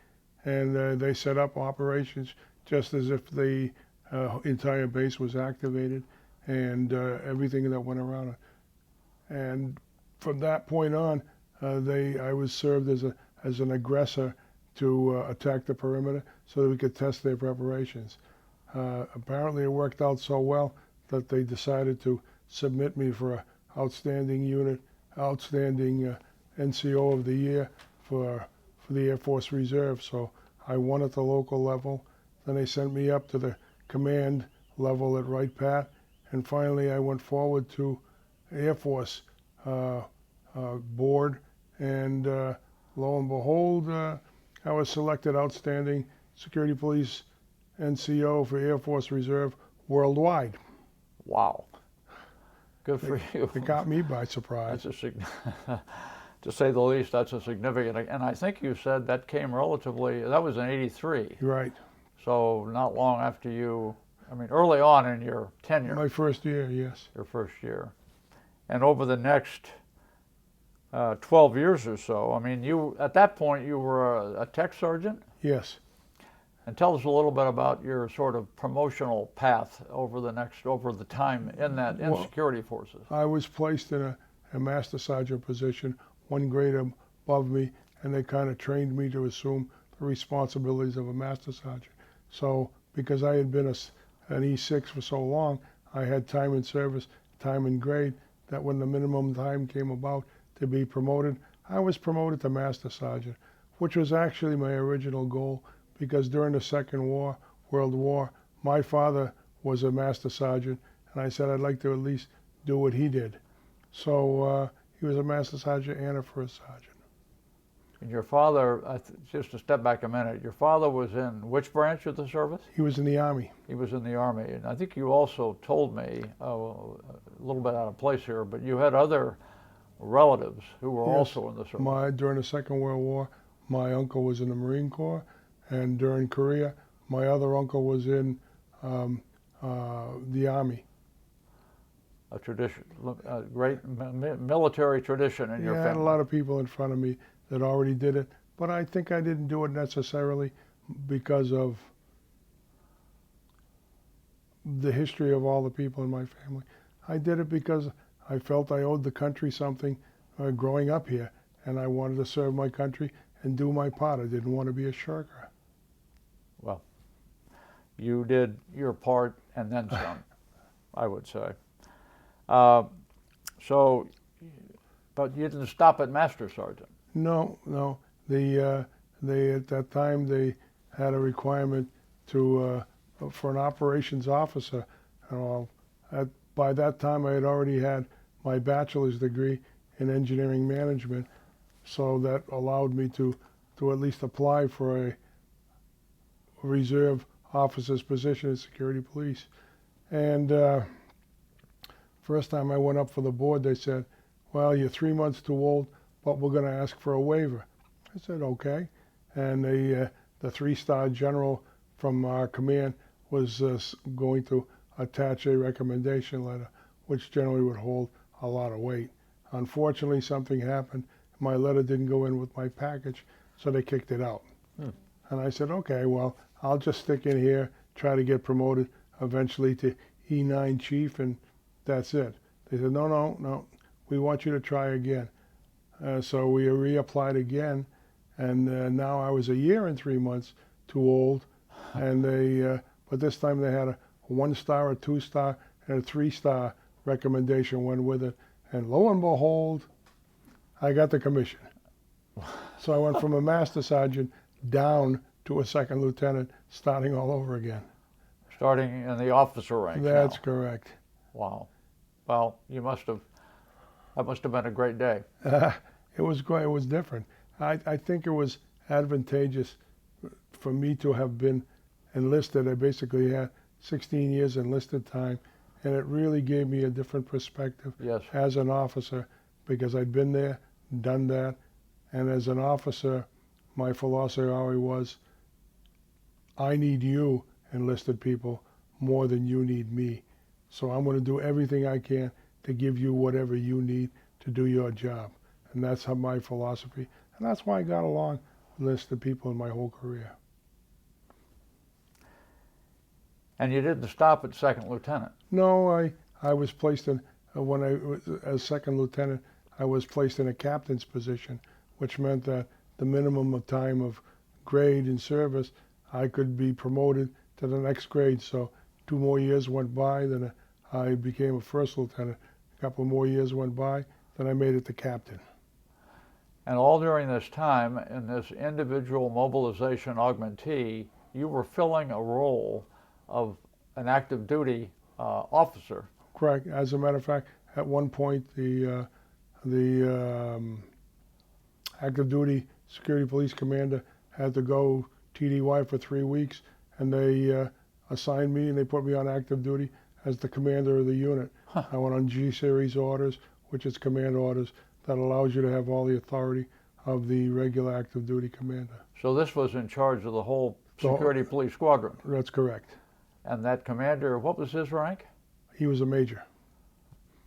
and they set up operations just as if the entire base was activated, and everything that went around it. And from that point on, I was served as an aggressor to attack the perimeter so that we could test their preparations. Apparently it worked out so well that they decided to submit me for an outstanding NCO of the year for the Air Force Reserve. So I won at the local level. Then they sent me up to the command level at Wright Pat, and finally I went forward to Air Force board, and lo and behold, I was selected Outstanding Security Police NCO for Air Force Reserve worldwide. Wow. Good for you. It got me by surprise. That's to say the least, that's a significant, and I think you said that came relatively, that was in '83. Right. So not long after you, I mean, early on in your tenure. My first year, yes. Your first year. And over the next 12 years or so, I mean, you, at that point, you were a tech sergeant? Yes. And tell us a little bit about your sort of promotional path over the time in security forces. I was placed in a master sergeant position, one grade above me, and they kind of trained me to assume the responsibilities of a master sergeant. So because I had been an E6 for so long, I had time in service, time in grade, that when the minimum time came about to be promoted, I was promoted to master sergeant, which was actually my original goal, because during the Second World War, my father was a master sergeant, and I said I'd like to at least do what he did. So he was a master sergeant and a first sergeant. And your father, just to step back a minute, your father was in which branch of the service? He was in the Army. He was in the Army. And I think you also told me, a little bit out of place here, but you had other relatives who were also in the service. During the Second World War, my uncle was in the Marine Corps, and during Korea, my other uncle was in the Army. A tradition, a great military tradition in your family. I had a lot of people in front of me that already did it, but I think I didn't do it necessarily because of the history of all the people in my family. I did it because I felt I owed the country something growing up here, and I wanted to serve my country and do my part. I didn't want to be a shirker. Well, you did your part and then some, I would say. But you didn't stop at master sergeant. No. They at that time they had a requirement to for an operations officer. By that time, I had already had my bachelor's degree in engineering management, so that allowed me to at least apply for a reserve officer's position in security police. And first time I went up for the board, they said, well, you're 3 months too old, but we're going to ask for a waiver. I said, okay. And the 3-star general from our command was going to attach a recommendation letter, which generally would hold a lot of weight. Unfortunately, something happened. My letter didn't go in with my package, so they kicked it out. And I said, okay, well, I'll just stick in here, try to get promoted eventually to E9 chief, and that's it. They said, no, we want you to try again. So we reapplied again, and now I was 1 year and 3 months too old, and but this time they had a 1-star, a 2-star, and a 3-star recommendation went with it, and lo and behold, I got the commission. So I went from a master sergeant down to a second lieutenant, starting all over again. Starting in the officer ranks. That's now. Correct. Wow. Well, that must have been a great day. It was great. It was different. I think it was advantageous for me to have been enlisted. I basically had 16 years enlisted time, and it really gave me a different perspective as an officer, because I'd been there, done that, and as an officer, my philosophy always was, I need you, enlisted people, more than you need me. So I'm going to do everything I can to give you whatever you need to do your job. And that's how my philosophy, and that's why I got along with enlisted people in my whole career. And you didn't stop at second lieutenant? No, I was placed in, when I was as second lieutenant, I was placed in a captain's position, which meant that the minimum of time of grade in service, I could be promoted to the next grade. So 2 more years went by, then I became a first lieutenant. A couple more years went by, then I made it to captain. And all during this time, in this individual mobilization augmentee, you were filling a role of an active duty officer. Correct. As a matter of fact, at one point, the active duty security police commander had to go TDY for 3 weeks, and they assigned me and they put me on active duty as the commander of the unit. Huh. I went on G-series orders, which is command orders that allows you to have all the authority of the regular active duty commander. So this was in charge of the whole security police squadron. That's correct. And that commander, what was his rank? He was a major.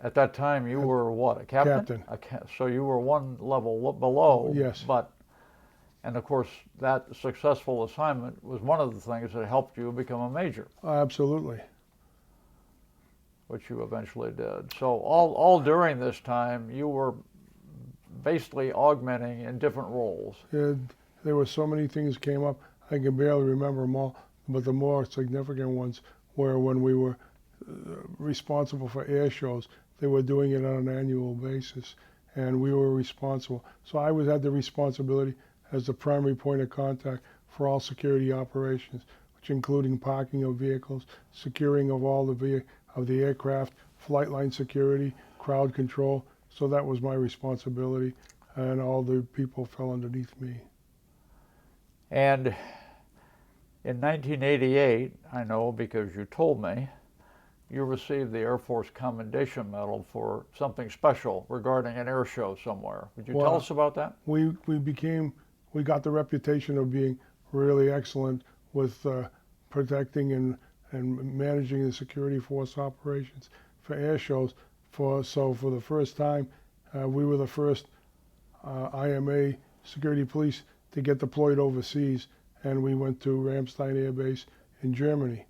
At that time, you were what, a captain? Captain. So you were one level below. Yes. And of course, that successful assignment was one of the things that helped you become a major. Absolutely. Which you eventually did. So all during this time, you were basically augmenting in different roles. There were so many things came up, I can barely remember them all, but the more significant ones were when we were responsible for air shows. They were doing it on an annual basis, and we were responsible. So I had the responsibility as the primary point of contact for all security operations, which including parking of vehicles, securing of all the aircraft, flight line security, crowd control. So that was my responsibility, and all the people fell underneath me. And in 1988, I know because you told me, you received the Air Force Commendation Medal for something special regarding an air show somewhere. Would you tell us about that? We got the reputation of being really excellent with protecting and managing the security force operations for air shows. So for the first time, we were the first IMA security police to get deployed overseas, and we went to Ramstein Air Base in Germany.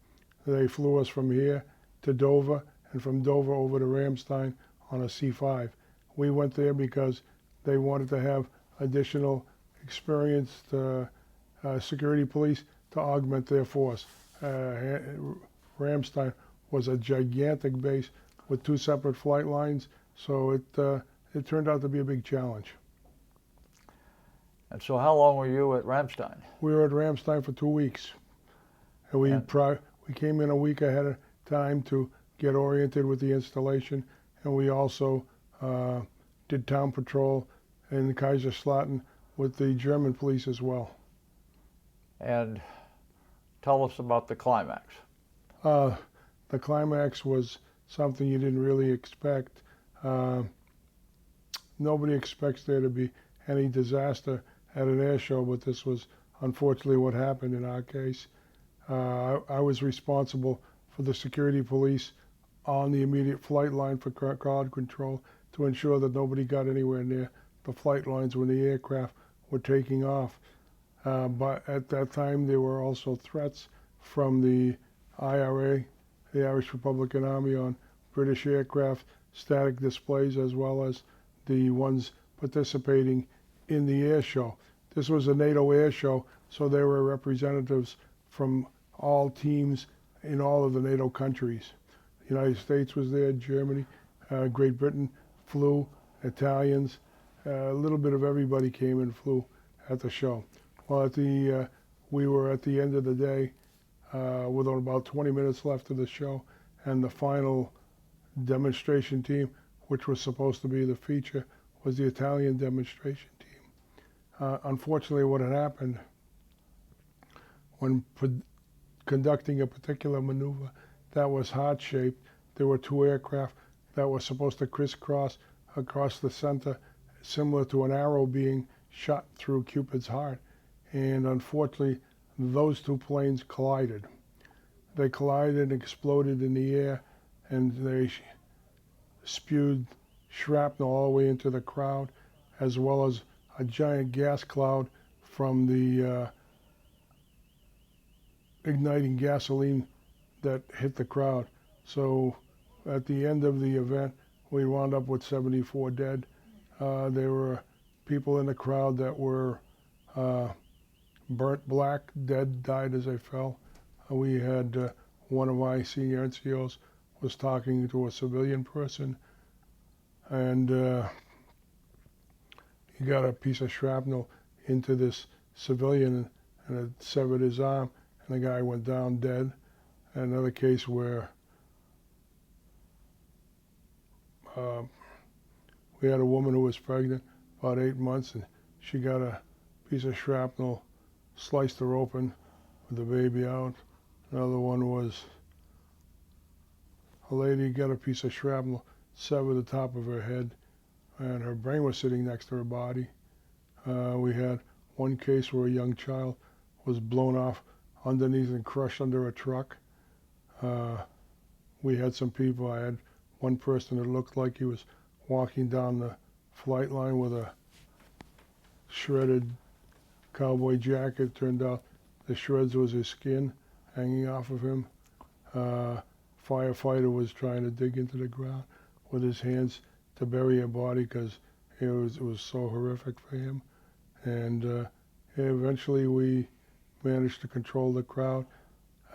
They flew us from here to Dover, and from Dover over to Ramstein on a C-5. We went there because they wanted to have additional experienced security police to augment their force. Ramstein was a gigantic base with 2 separate flight lines, so it turned out to be a big challenge. And so how long were you at Ramstein? We were at Ramstein for 2 weeks. And we came in a week ahead of time to get oriented with the installation, and we also did town patrol in Kaiserslautern with the German police as well. And tell us about the climax. The climax was something you didn't really expect. Nobody expects there to be any disaster at an air show, but this was unfortunately what happened in our case. I was responsible for the security police on the immediate flight line for crowd control to ensure that nobody got anywhere near the flight lines when the aircraft were taking off. But at that time, there were also threats from the IRA, the Irish Republican Army, on British aircraft static displays, as well as the ones participating in the air show. This was a NATO air show, so there were representatives from all teams in all of the NATO countries. The United States was there, Germany, Great Britain flew, Italians, a little bit of everybody came and flew at the show. Well, we were at the end of the day with about 20 minutes left of the show, and the final demonstration team, which was supposed to be the feature, was the Italian demonstration team. Unfortunately, what had happened when conducting a particular maneuver that was heart-shaped, there were 2 aircraft that were supposed to crisscross across the center, similar to an arrow being shot through Cupid's heart. And unfortunately, those 2 planes collided. They collided and exploded in the air, and they spewed shrapnel all the way into the crowd, as well as a giant gas cloud from the igniting gasoline that hit the crowd. So at the end of the event, we wound up with 74 dead. There were people in the crowd that were burnt black, dead, died as they fell. We had one of my senior NCOs was talking to a civilian person, and he got a piece of shrapnel into this civilian and it severed his arm, and the guy went down dead. Another case where we had a woman who was pregnant, about 8 months, and she got a piece of shrapnel, sliced her open with the baby out. Another one was a lady got a piece of shrapnel, severed the top of her head, and her brain was sitting next to her body. We had one case where a young child was blown off underneath and crushed under a truck. We had some people, I had one person that looked like he was walking down the flight line with a shredded cowboy jacket. Turned out the shreds was his skin hanging off of him. Firefighter was trying to dig into the ground with his hands to bury a body because it was so horrific for him. And eventually we managed to control the crowd.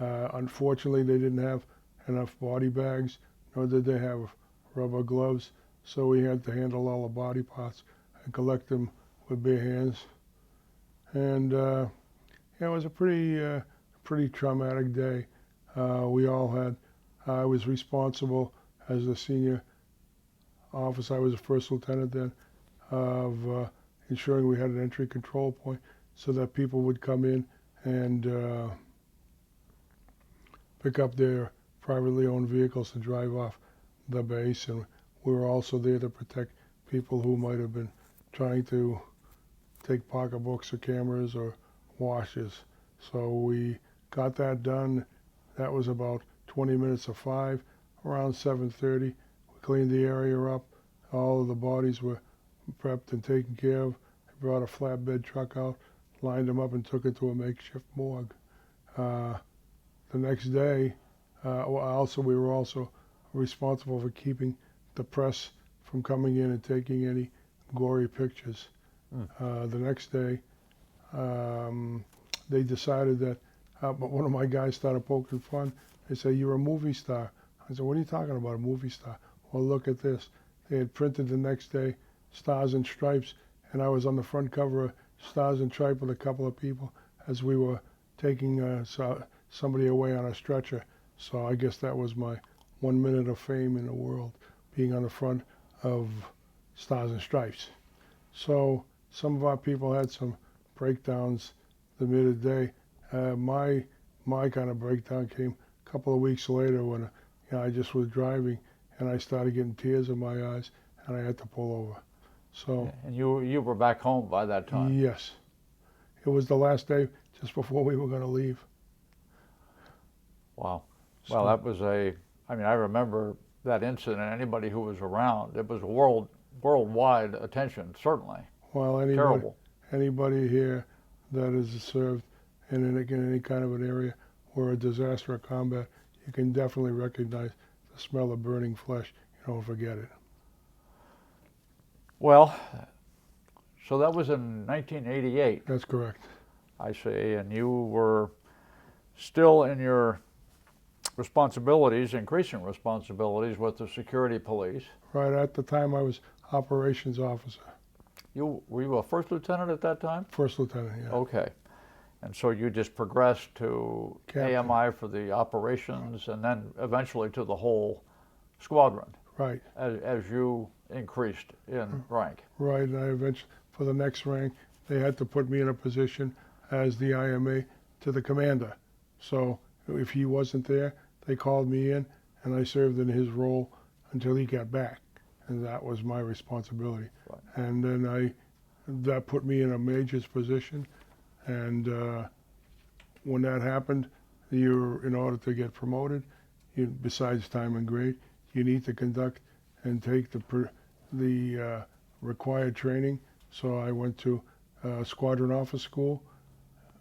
Unfortunately, they didn't have enough body bags, nor did they have rubber gloves, so we had to handle all the body parts and collect them with bare hands. And it was a pretty traumatic day. I was responsible as the senior officer, I was a first lieutenant then, of ensuring we had an entry control point so that people would come in and pick up their privately owned vehicles and drive off the base. And we were also there to protect people who might have been trying to take pocketbooks or cameras or watches. So we got that done. That was about 20 minutes of 5. Around 7:30, we cleaned the area up. All of the bodies were prepped and taken care of. I brought a flatbed truck out, lined them up, and took it to a makeshift morgue. The next day, we were also responsible for keeping the press from coming in and taking any gory pictures. The next day, they decided that, but one of my guys started poking fun. They said, "You're a movie star." I said, "What are you talking about, a movie star?" Well, look at this. They had printed the next day, Stars and Stripes, and I was on the front cover of Stars and Stripes with a couple of people as we were taking somebody away on a stretcher. So I guess that was my 1 minute of fame in the world, being on the front of Stars and Stripes. So some of our people had some breakdowns the mid of the day. My kind of breakdown came a couple of weeks later when I just was driving and I started getting tears in my eyes and I had to pull over. So. And you were back home by that time? Yes. It was the last day just before we were going to leave. Wow. Well, that was I remember that incident. Anybody who was around, it was worldwide attention, certainly. Well, anybody here that has served in any kind of an area where a disaster or combat, you can definitely recognize the smell of burning flesh. You don't forget it. Well, so that was in 1988. That's correct. I see, and you were still in your responsibilities, increasing responsibilities with the security police. Right, at the time I was operations officer. Were you a first lieutenant at that time? First lieutenant, yeah. Okay. And so you just progressed to Captain. AMI for the operations and then eventually to the whole squadron. Right. As you increased in rank. Right, and I eventually, for the next rank, they had to put me in a position as the IMA to the commander. So if he wasn't there, they called me in and I served in his role until he got back. And that was my responsibility. Right. And then that put me in a major's position. And when that happened, in order to get promoted, besides time and grade, you need to conduct and take the required training. So I went to Squadron Officer School,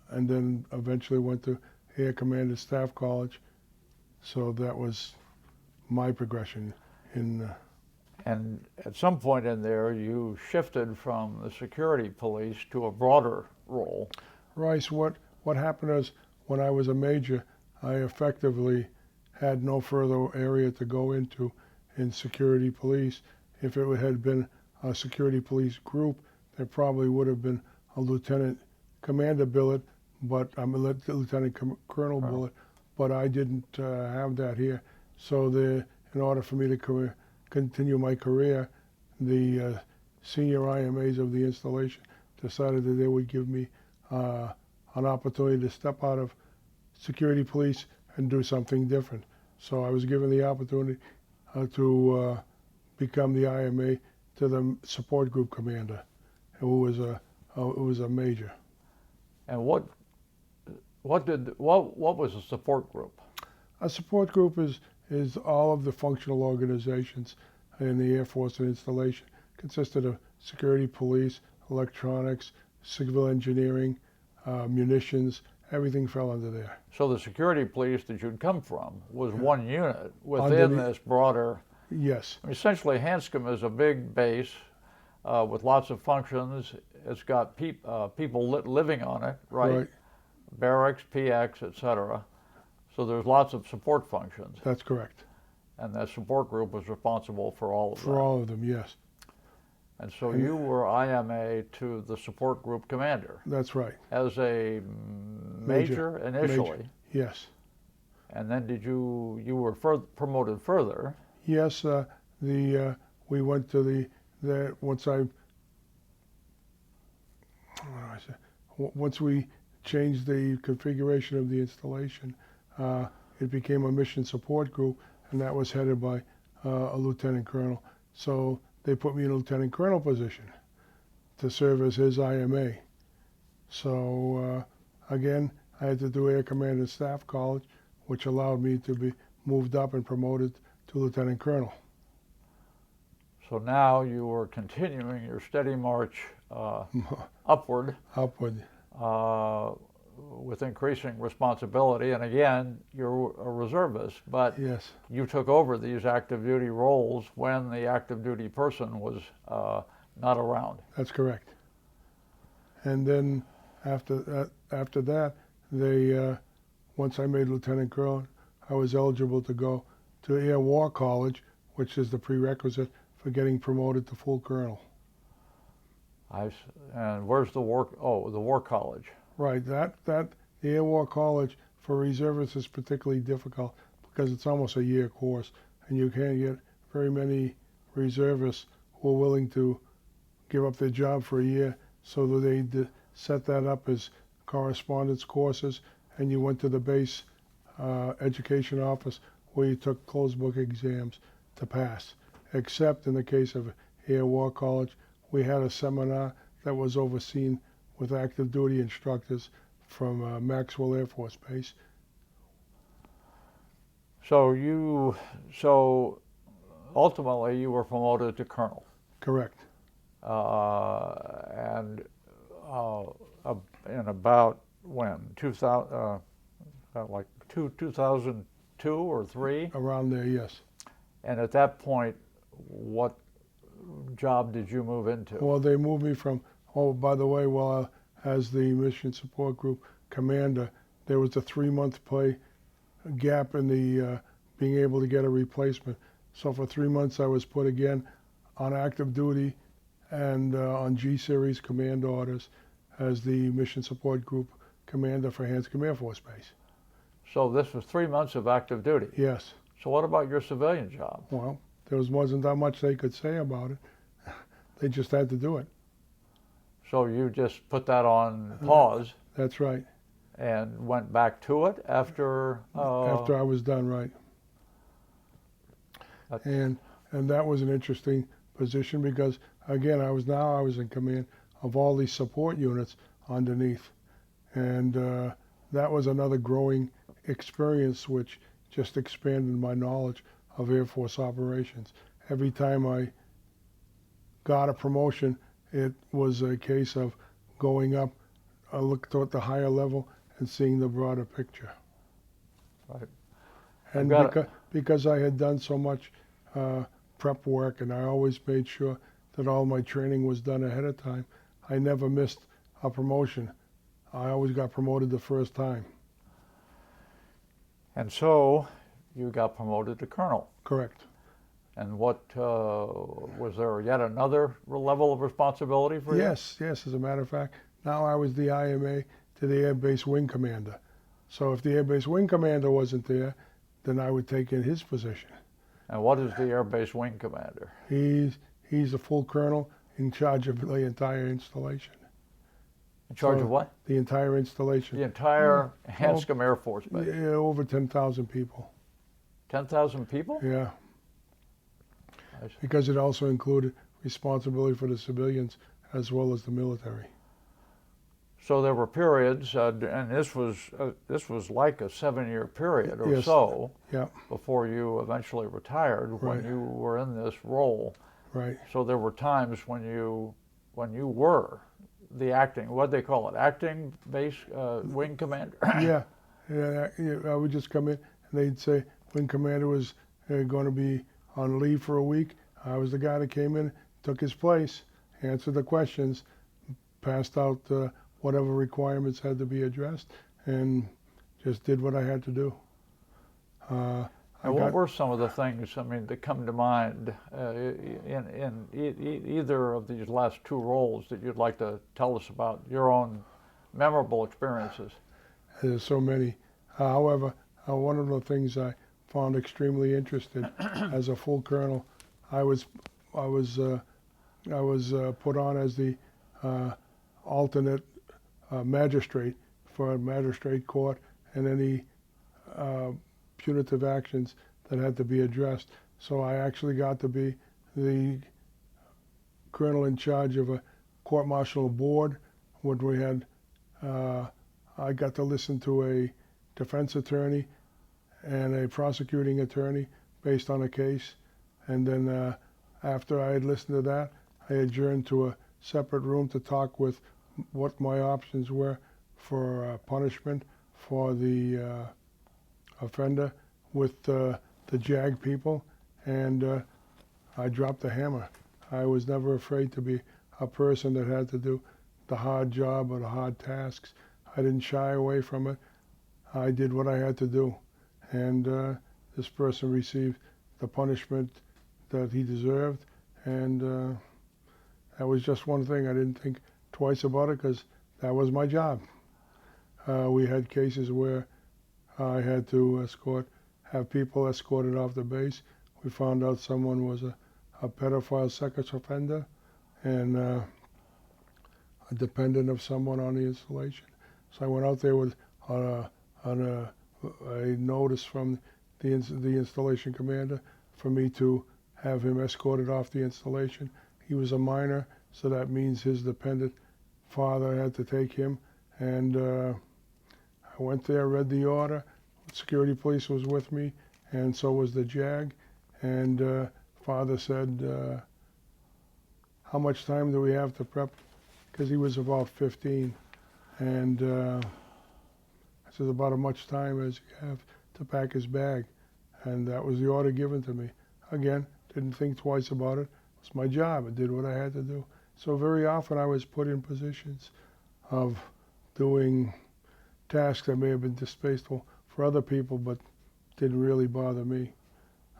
and then eventually went to Air Commander Staff College. So that was my progression in. And at some point in there, you shifted from the security police to a broader role. Right. So what happened is, when I was a major, I effectively had no further area to go into in security police. If it had been a security police group, there probably would have been a lieutenant commander billet, but I'm a lieutenant colonel billet, but I didn't have that here. So in order for me to continue my career, the senior IMAs of the installation decided that they would give me an opportunity to step out of security police and do something different. So I was given the opportunity to become the IMA to the support group commander, who was a major. And what was a support group? A support group is all of the functional organizations in the Air Force and installation. Consisted of security police, electronics, civil engineering, munitions, everything fell under there. So the security police that you'd come from was one unit within Underneath- this broader. Yes, I mean, essentially, Hanscom is a big base with lots of functions. It's got people living on it, right? Barracks, PX, etc. So there's lots of support functions. That's correct. And that support group was responsible for all of that. For all of them, yes. And so you were IMA to the support group commander. That's right. As a major initially. Major. Yes. And then you were promoted further. Yes, we went to once we changed the configuration of the installation, it became a mission support group, and that was headed by a lieutenant colonel. So they put me in a lieutenant colonel position to serve as his IMA. So again, I had to do Air Command and Staff College, which allowed me to be moved up and promoted to lieutenant colonel. So now you were continuing your steady march upward. Upward. With increasing responsibility, and again, you're a reservist, but yes, you took over these active duty roles when the active duty person was not around. That's correct. And then after that, they once I made lieutenant colonel, I was eligible to go to Air War College, which is the prerequisite for getting promoted to full colonel. And where's the war? Oh, the War College. Right. The Air War College for reservists is particularly difficult because it's almost a year course, and you can't get very many reservists who are willing to give up their job for a year. So they set that up as correspondence courses, and you went to the base education office where you took closed book exams to pass. Except in the case of Air War College, we had a seminar that was overseen with active duty instructors from Maxwell Air Force Base. So ultimately you were promoted to colonel. Correct. And in about when 2000, like 2002 or 3. Around there, yes. And at that point, what job did you move into? Well, they moved me from. Oh, by the way, while as the mission support group commander, there was a 3-month pay gap in the being able to get a replacement. So for 3 months, I was put again on active duty and on G-Series command orders as the mission support group commander for Hanscom Air Force Base. So this was 3 months of active duty? Yes. So what about your civilian job? Well, there wasn't that much they could say about it. They just had to do it. So you just put that on pause? That's right. And went back to it after? After I was done, right. And that was an interesting position because, again, I was in command of all these support units underneath. And that was another growing experience which just expanded my knowledge of Air Force operations. Every time I got a promotion, it was a case of going up, look toward the higher level and seeing the broader picture. Right. And because I had done so much prep work and I always made sure that all my training was done ahead of time, I never missed a promotion. I always got promoted the first time. And so you got promoted to colonel. Correct. And what, was there yet another level of responsibility for you? Yes, yes. As a matter of fact, now I was the IMA to the Air Base Wing Commander. So if the Air Base Wing Commander wasn't there, then I would take in his position. And what is the Air Base Wing Commander? He's a full colonel in charge of the entire installation. In charge of what? The entire installation. The entire Hanscom Air Force Base? Yeah, over 10,000 people. 10,000 people? Yeah. Because it also included responsibility for the civilians as well as the military. So there were periods, and this was like a 7-year period or Yes. so, Yeah. before you eventually retired, when Right. you were in this role. Right. So there were times when you were the acting, what they call it, acting base wing commander. Yeah. I would just come in and they'd say wing commander was going to be on leave for a week. I was the guy that came in, took his place, answered the questions, passed out whatever requirements had to be addressed, and just did what I had to do. And what were some of the things, I mean, that come to mind in either of these last two roles that you'd like to tell us about your own memorable experiences? There's so many. However, one of the things I found extremely interesting as a full colonel, I was put on as the alternate magistrate for a magistrate court and any punitive actions that had to be addressed. So I actually got to be the colonel in charge of a court-martial board. When we had, I got to listen to a defense attorney and a prosecuting attorney based on a case. And then after I had listened to that, I adjourned to a separate room to talk with what my options were for punishment for the offender with the JAG people, and I dropped the hammer. I was never afraid to be a person that had to do the hard job or the hard tasks. I didn't shy away from it. I did what I had to do, and this person received the punishment that he deserved, and that was just one thing. I didn't think twice about it because that was my job. We had cases where I had to have people escorted off the base. We found out someone was a pedophile sex offender and a dependent of someone on the installation. So I went out there with on a notice from the installation commander for me to have him escorted off the installation. He was a minor, so that means his dependent father had to take him. And I went there, read the order. Security police was with me, and so was the JAG. And father said, how much time do we have to prep? Because he was about 15. And I said, about as much time as you have to pack his bag. And that was the order given to me. Again, didn't think twice about it. It was my job. I did what I had to do. So very often I was put in positions of doing tasks that may have been distasteful for other people, but didn't really bother me.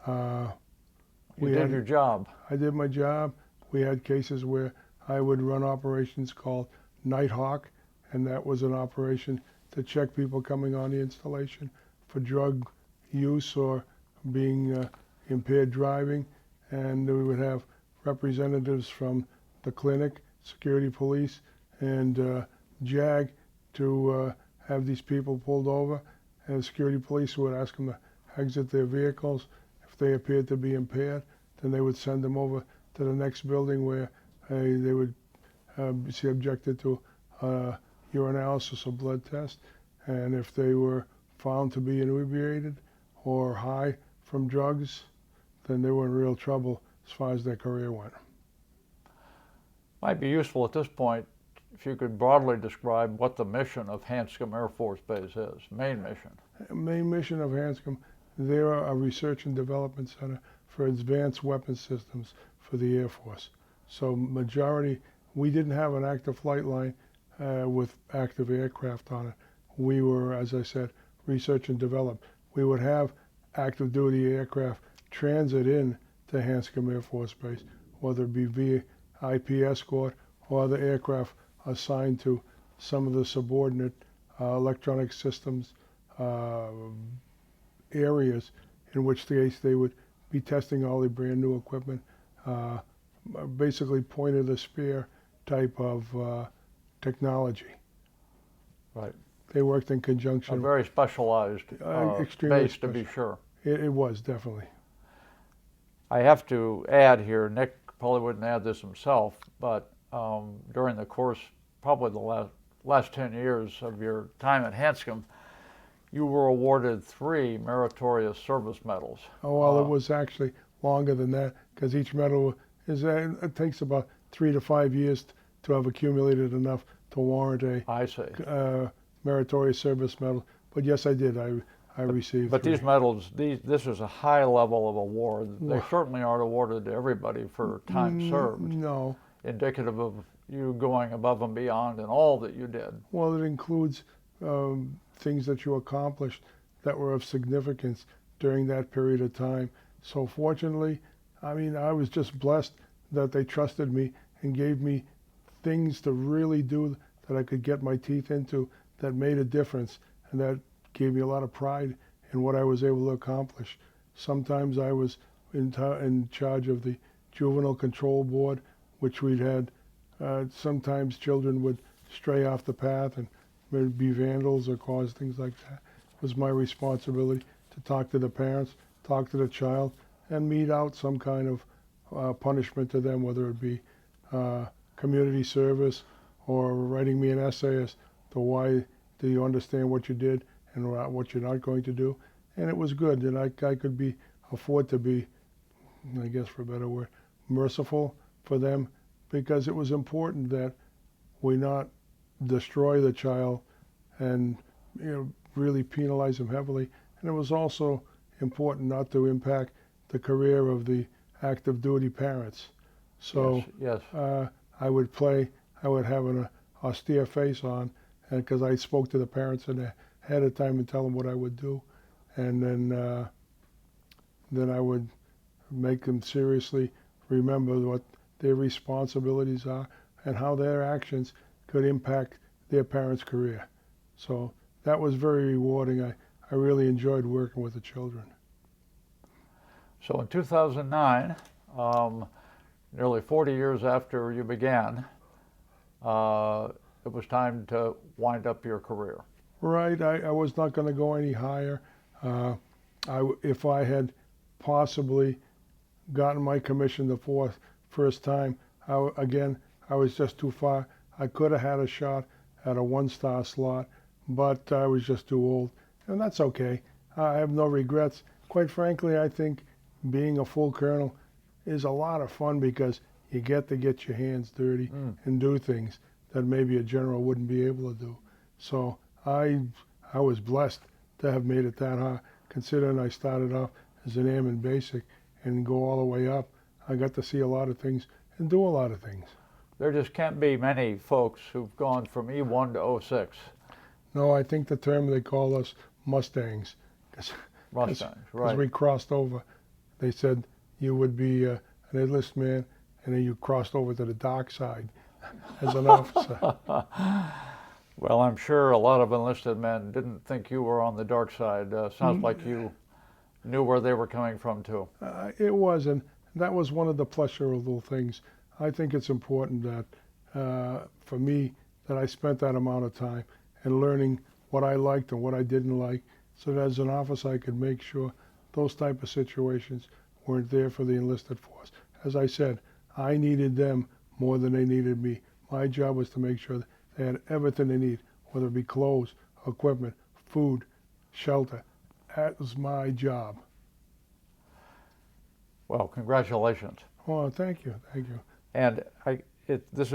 You did your job. I did my job. We had cases where I would run operations called Nighthawk, and that was an operation to check people coming on the installation for drug use or being impaired driving. And we would have representatives from the clinic, security police, and JAG to have these people pulled over. And the security police would ask them to exit their vehicles. If they appeared to be impaired, then they would send them over to the next building where they would be subjected to urinalysis or blood test. And if they were found to be inebriated or high from drugs, then they were in real trouble as far as their career went. Might be useful at this point if you could broadly describe what the mission of Hanscom Air Force Base is, main mission. Main mission of Hanscom, they're a research and development center for advanced weapon systems for the Air Force. So majority, we didn't have an active flight line with active aircraft on it. We were, as I said, research and develop. We would have active duty aircraft transit in to Hanscom Air Force Base, whether it be via IP escort or other aircraft assigned to some of the subordinate electronic systems areas in which they would be testing all the brand new equipment, basically point of the spear type of technology. Right. They worked in A conjunction. very specialized Extremely base, to be sure. It was, definitely. I have to add here, Nick probably wouldn't add this himself, but during the course, probably the last 10 years of your time at Hanscom, you were awarded 3 meritorious service medals. Oh, well, it was actually longer than that, because each medal it takes about 3 to 5 years to have accumulated enough to warrant I see. a meritorious service medal. But yes, I did. I received. But 3. these medals, this is a high level of award. They Well, certainly aren't awarded to everybody for time served. No. Indicative of you going above and beyond in all that you did. Well, it includes things that you accomplished that were of significance during that period of time. So fortunately, I mean, I was just blessed that they trusted me and gave me things to really do that I could get my teeth into that made a difference, and that gave me a lot of pride in what I was able to accomplish. Sometimes I was in charge of the Juvenile Control Board, which we'd had. Sometimes children would stray off the path and maybe be vandals or cause things like that. It was my responsibility to talk to the parents, talk to the child, and mete out some kind of punishment to them, whether it be community service or writing me an essay as to why do you understand what you did and what you're not going to do. And it was good, and I could afford to be, I guess for a better word, merciful for them, because it was important that we not destroy the child and really penalize them heavily. And it was also important not to impact the career of the active duty parents. So yes. I would have an austere face on, and because I spoke to the parents ahead of time and tell them what I would do, and then I would make them seriously remember what their responsibilities are and how their actions could impact their parents' career. So that was very rewarding. I really enjoyed working with the children. So in 2009, nearly 40 years after you began, it was time to wind up your career. Right. I was not going to go any higher. If I had possibly gotten my commission the first time, I was just too far. I could have had a shot at a 1-star slot, but I was just too old. And that's okay. I have no regrets. Quite frankly, I think being a full colonel is a lot of fun because you get to get your hands dirty and do things that maybe a general wouldn't be able to do. So I was blessed to have made it that high, considering I started off as an airman basic and go all the way up. I got to see a lot of things and do a lot of things. There just can't be many folks who've gone from E1 to 06. No, I think the term they call us Mustangs. Mustangs, right. Because we crossed over. They said you would be an enlisted man, and then you crossed over to the dark side as an officer. Well, I'm sure a lot of enlisted men didn't think you were on the dark side. Sounds like you knew where they were coming from, too. It was, and that was one of the pleasurable things. I think it's important that, for me, that I spent that amount of time and learning what I liked and what I didn't like, so that as an officer I could make sure those type of situations weren't there for the enlisted force. As I said, I needed them more than they needed me. My job was to make sure that they had everything they need, whether it be clothes, equipment, food, shelter. That was my job. Well, congratulations. Oh, thank you, thank you. And this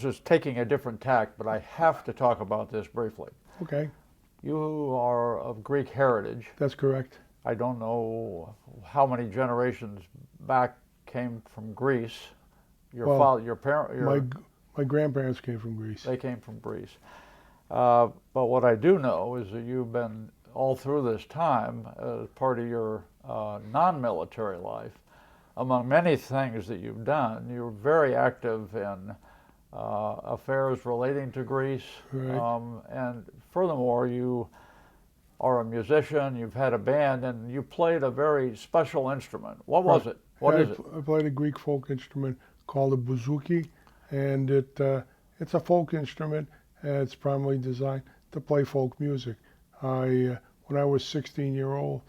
is taking a different tack, but I have to talk about this briefly. Okay. You are of Greek heritage. That's correct. I don't know how many generations back came from Greece. My grandparents came from Greece. They came from Greece. But what I do know is that you've been all through this time, as part of your non-military life, among many things that you've done, you're very active in affairs relating to Greece. Right. And furthermore, you are a musician, you've had a band, and you played a very special instrument. What was it? What is it? I played a Greek folk instrument called a bouzouki, and it's a folk instrument, and it's primarily designed to play folk music. When I was 16-year-old,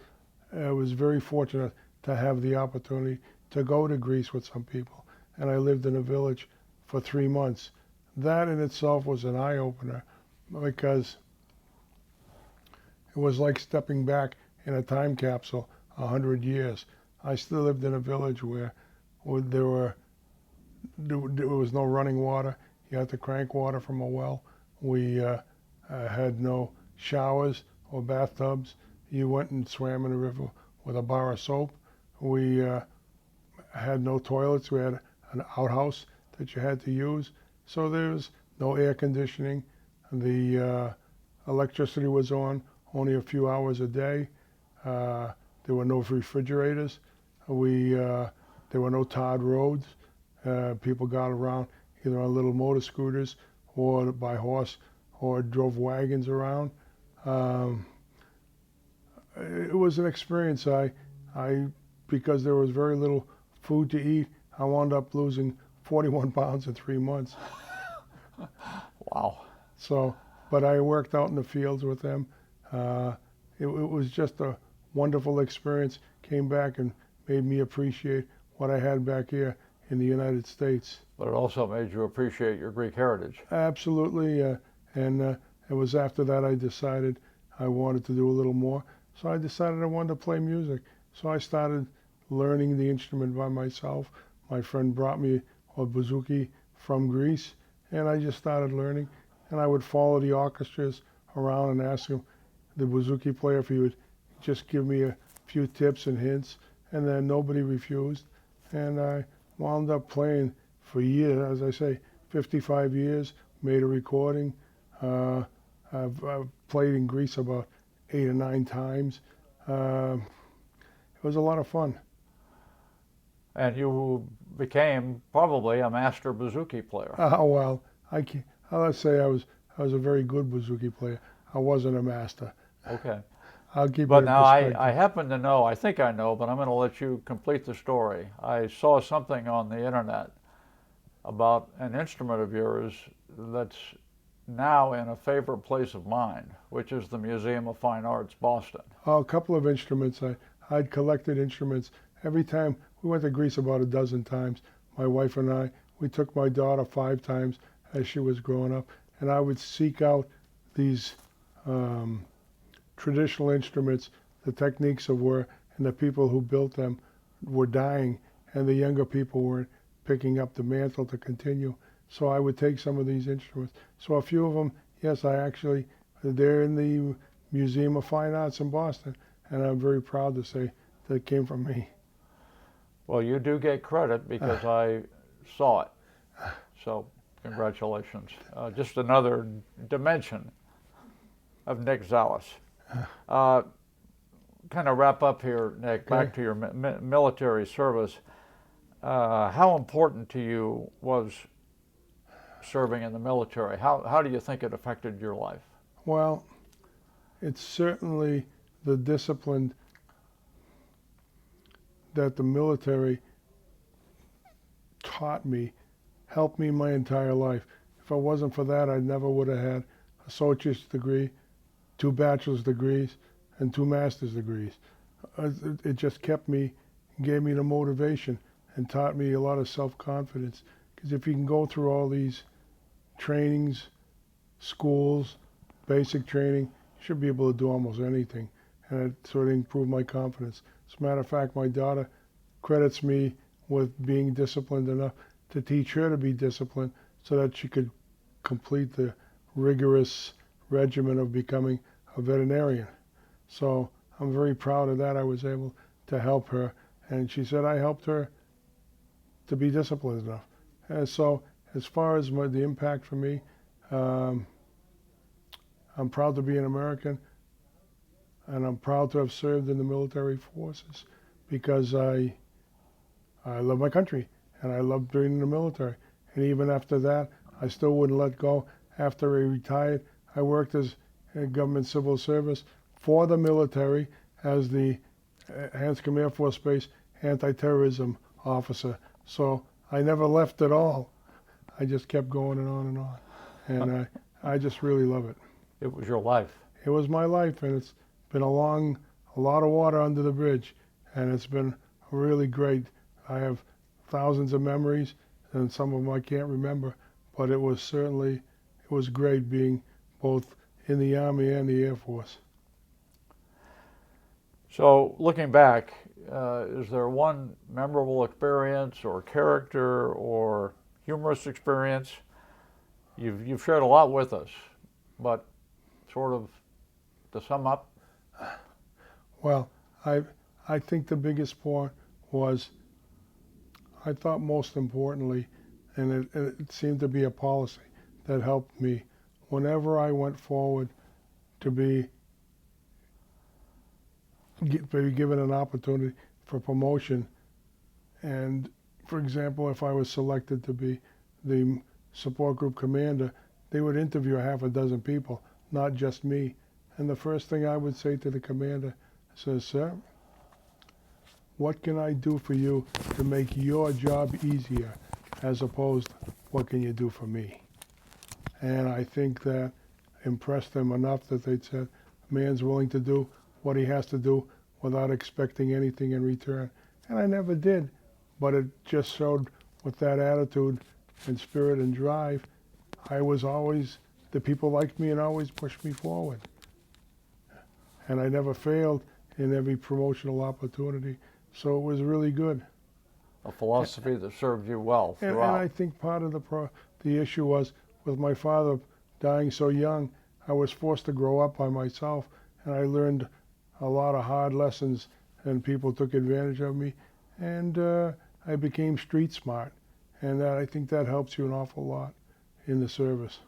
I was very fortunate to have the opportunity to go to Greece with some people, and I lived in a village for 3 months. That in itself was an eye-opener, because it was like stepping back in a time capsule 100 years. I still lived in a village where there was no running water. You had to crank water from a well. We had no showers or bathtubs. You went and swam in the river with a bar of soap. We had no toilets. We had an outhouse that you had to use. So there was no air conditioning. The electricity was on only a few hours a day. There were no refrigerators. There were no tarred roads. People got around either on little motor scooters or by horse or drove wagons around. It was an experience. Because there was very little food to eat, I wound up losing 41 pounds in 3 months. Wow. So, but I worked out in the fields with them. It was just a wonderful experience. Came back and made me appreciate what I had back here in the United States. But it also made you appreciate your Greek heritage. Absolutely, and it was after that I decided I wanted to do a little more. So I decided I wanted to play music. So I started learning the instrument by myself. My friend brought me a bouzouki from Greece, and I just started learning. And I would follow the orchestras around and ask him, the bouzouki player, if he would just give me a few tips and hints, and then nobody refused. And I wound up playing for years, as I say, 55 years, made a recording. I've played in Greece about 8 or 9 times. It was a lot of fun. And you became probably a master bouzouki player. Well, let's say I was a very good bouzouki player. I wasn't a master. Okay. I'll keep But it in now perspective. I happen to know, I think I know, but I'm going to let you complete the story. I saw something on the internet about an instrument of yours that's now in a favorite place of mine, which is the Museum of Fine Arts, Boston. A couple of instruments. I'd collected instruments. Every time we went to Greece about a dozen times, my wife and I, we took my daughter 5 times as she was growing up, and I would seek out these traditional instruments, the techniques of where, and the people who built them were dying, and the younger people weren't picking up the mantle to continue. So I would take some of these instruments. So a few of them, yes, they're in the Museum of Fine Arts in Boston, and I'm very proud to say that it came from me. Well, you do get credit because I saw it. So congratulations. Just another dimension of Nick Zallas. Kind of wrap up here, Nick, back to your military service. How important to you was serving in the military? How do you think it affected your life? Well, it's certainly the discipline that the military taught me, helped me my entire life. If it wasn't for that, I never would have had an associate's degree, 2 bachelor's degrees, and 2 master's degrees. It just kept me, gave me the motivation, and taught me a lot of self-confidence. Because if you can go through all these trainings, schools, basic training, you should be able to do almost anything. And it sort of improved my confidence. As a matter of fact, my daughter credits me with being disciplined enough to teach her to be disciplined so that she could complete the rigorous regimen of becoming a veterinarian. So I'm very proud of that. I was able to help her. And she said I helped her to be disciplined enough. And so as far as the impact for me, I'm proud to be an American. and I'm proud to have served in the military forces because I love my country and I love being in the military. And even after that, I still wouldn't let go. After I retired, I worked as a government civil service for the military as the Hanscom Air Force Base anti-terrorism officer. So I never left at all. I just kept going and on and on. And I just really love it. It was your life. It was my life, and it's been a lot of water under the bridge, and it's been really great. I have thousands of memories, and some of them I can't remember, but it was great being both in the Army and the Air Force. So looking back, is there one memorable experience or character or humorous experience? You've shared a lot with us, but sort of to sum up? Well, I think the biggest part was, I thought most importantly, and it seemed to be a policy that helped me whenever I went forward to be given an opportunity for promotion. And for example, if I was selected to be the support group commander, they would interview half a dozen people, not just me. And the first thing I would say to the commander says, "Sir, what can I do for you to make your job easier, as opposed to what can you do for me?" And I think that impressed them enough that they said, a man's willing to do what he has to do without expecting anything in return. And I never did, but it just showed with that attitude and spirit and drive, the people liked me and always pushed me forward. And I never failed in every promotional opportunity, so it was really good. A philosophy that served you well And throughout. I think part of the issue was, with my father dying so young, I was forced to grow up by myself, and I learned a lot of hard lessons, and people took advantage of me, and I became street smart, and I think that helps you an awful lot in the service.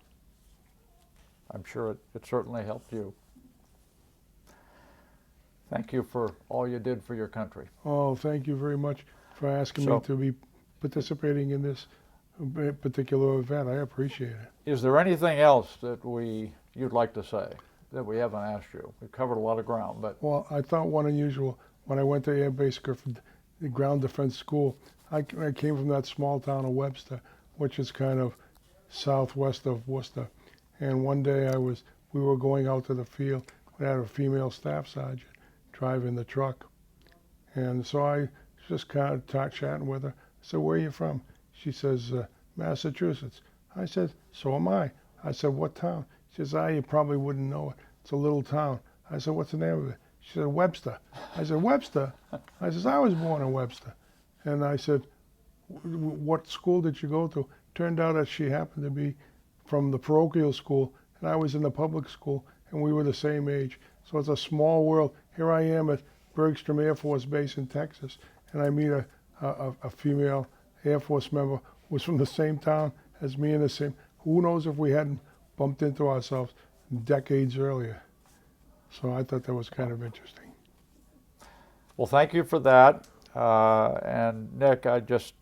I'm sure it certainly helped you. Thank you for all you did for your country. Oh, thank you very much for asking So- me to be participating in this particular event. I appreciate it. Is there anything else that you'd like to say that we haven't asked you? We've covered a lot of ground, but Well, I thought one unusual, when I went to Air Base Griffin, the Ground Defense School, I came from that small town of Webster, which is kind of southwest of Worcester. And one day we were going out to the field. We had a female staff sergeant driving the truck. And so I just kind of chatting with her. I said, "Where are you from?" She says, "Massachusetts." I said, "So am I." I said, "What town?" She says, "You probably wouldn't know it. It's a little town." I said, "What's the name of it?" She said, "Webster." I said, "Webster?" I says, "I was born in Webster." And I said, "What school did you go to?" Turned out that she happened to be from the parochial school, and I was in the public school, and we were the same age. So it's a small world. Here I am at Bergstrom Air Force Base in Texas, and I meet a female Air Force member who was from the same town as me and the same. Who knows if we hadn't bumped into ourselves decades earlier. So I thought that was kind of interesting. well, thank you for that. And Nick, I just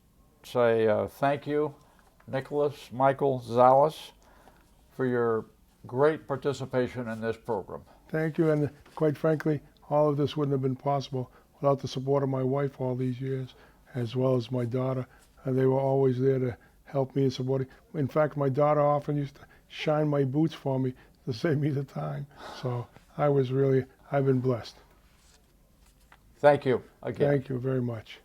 say thank you, Michael Zallas, for your great participation in this program. Thank you, and quite frankly, all of this wouldn't have been possible without the support of my wife all these years, as well as my daughter. They were always there to help me and support me. In fact, my daughter often used to shine my boots for me to save me the time. So I've been blessed. Thank you again. Thank you very much.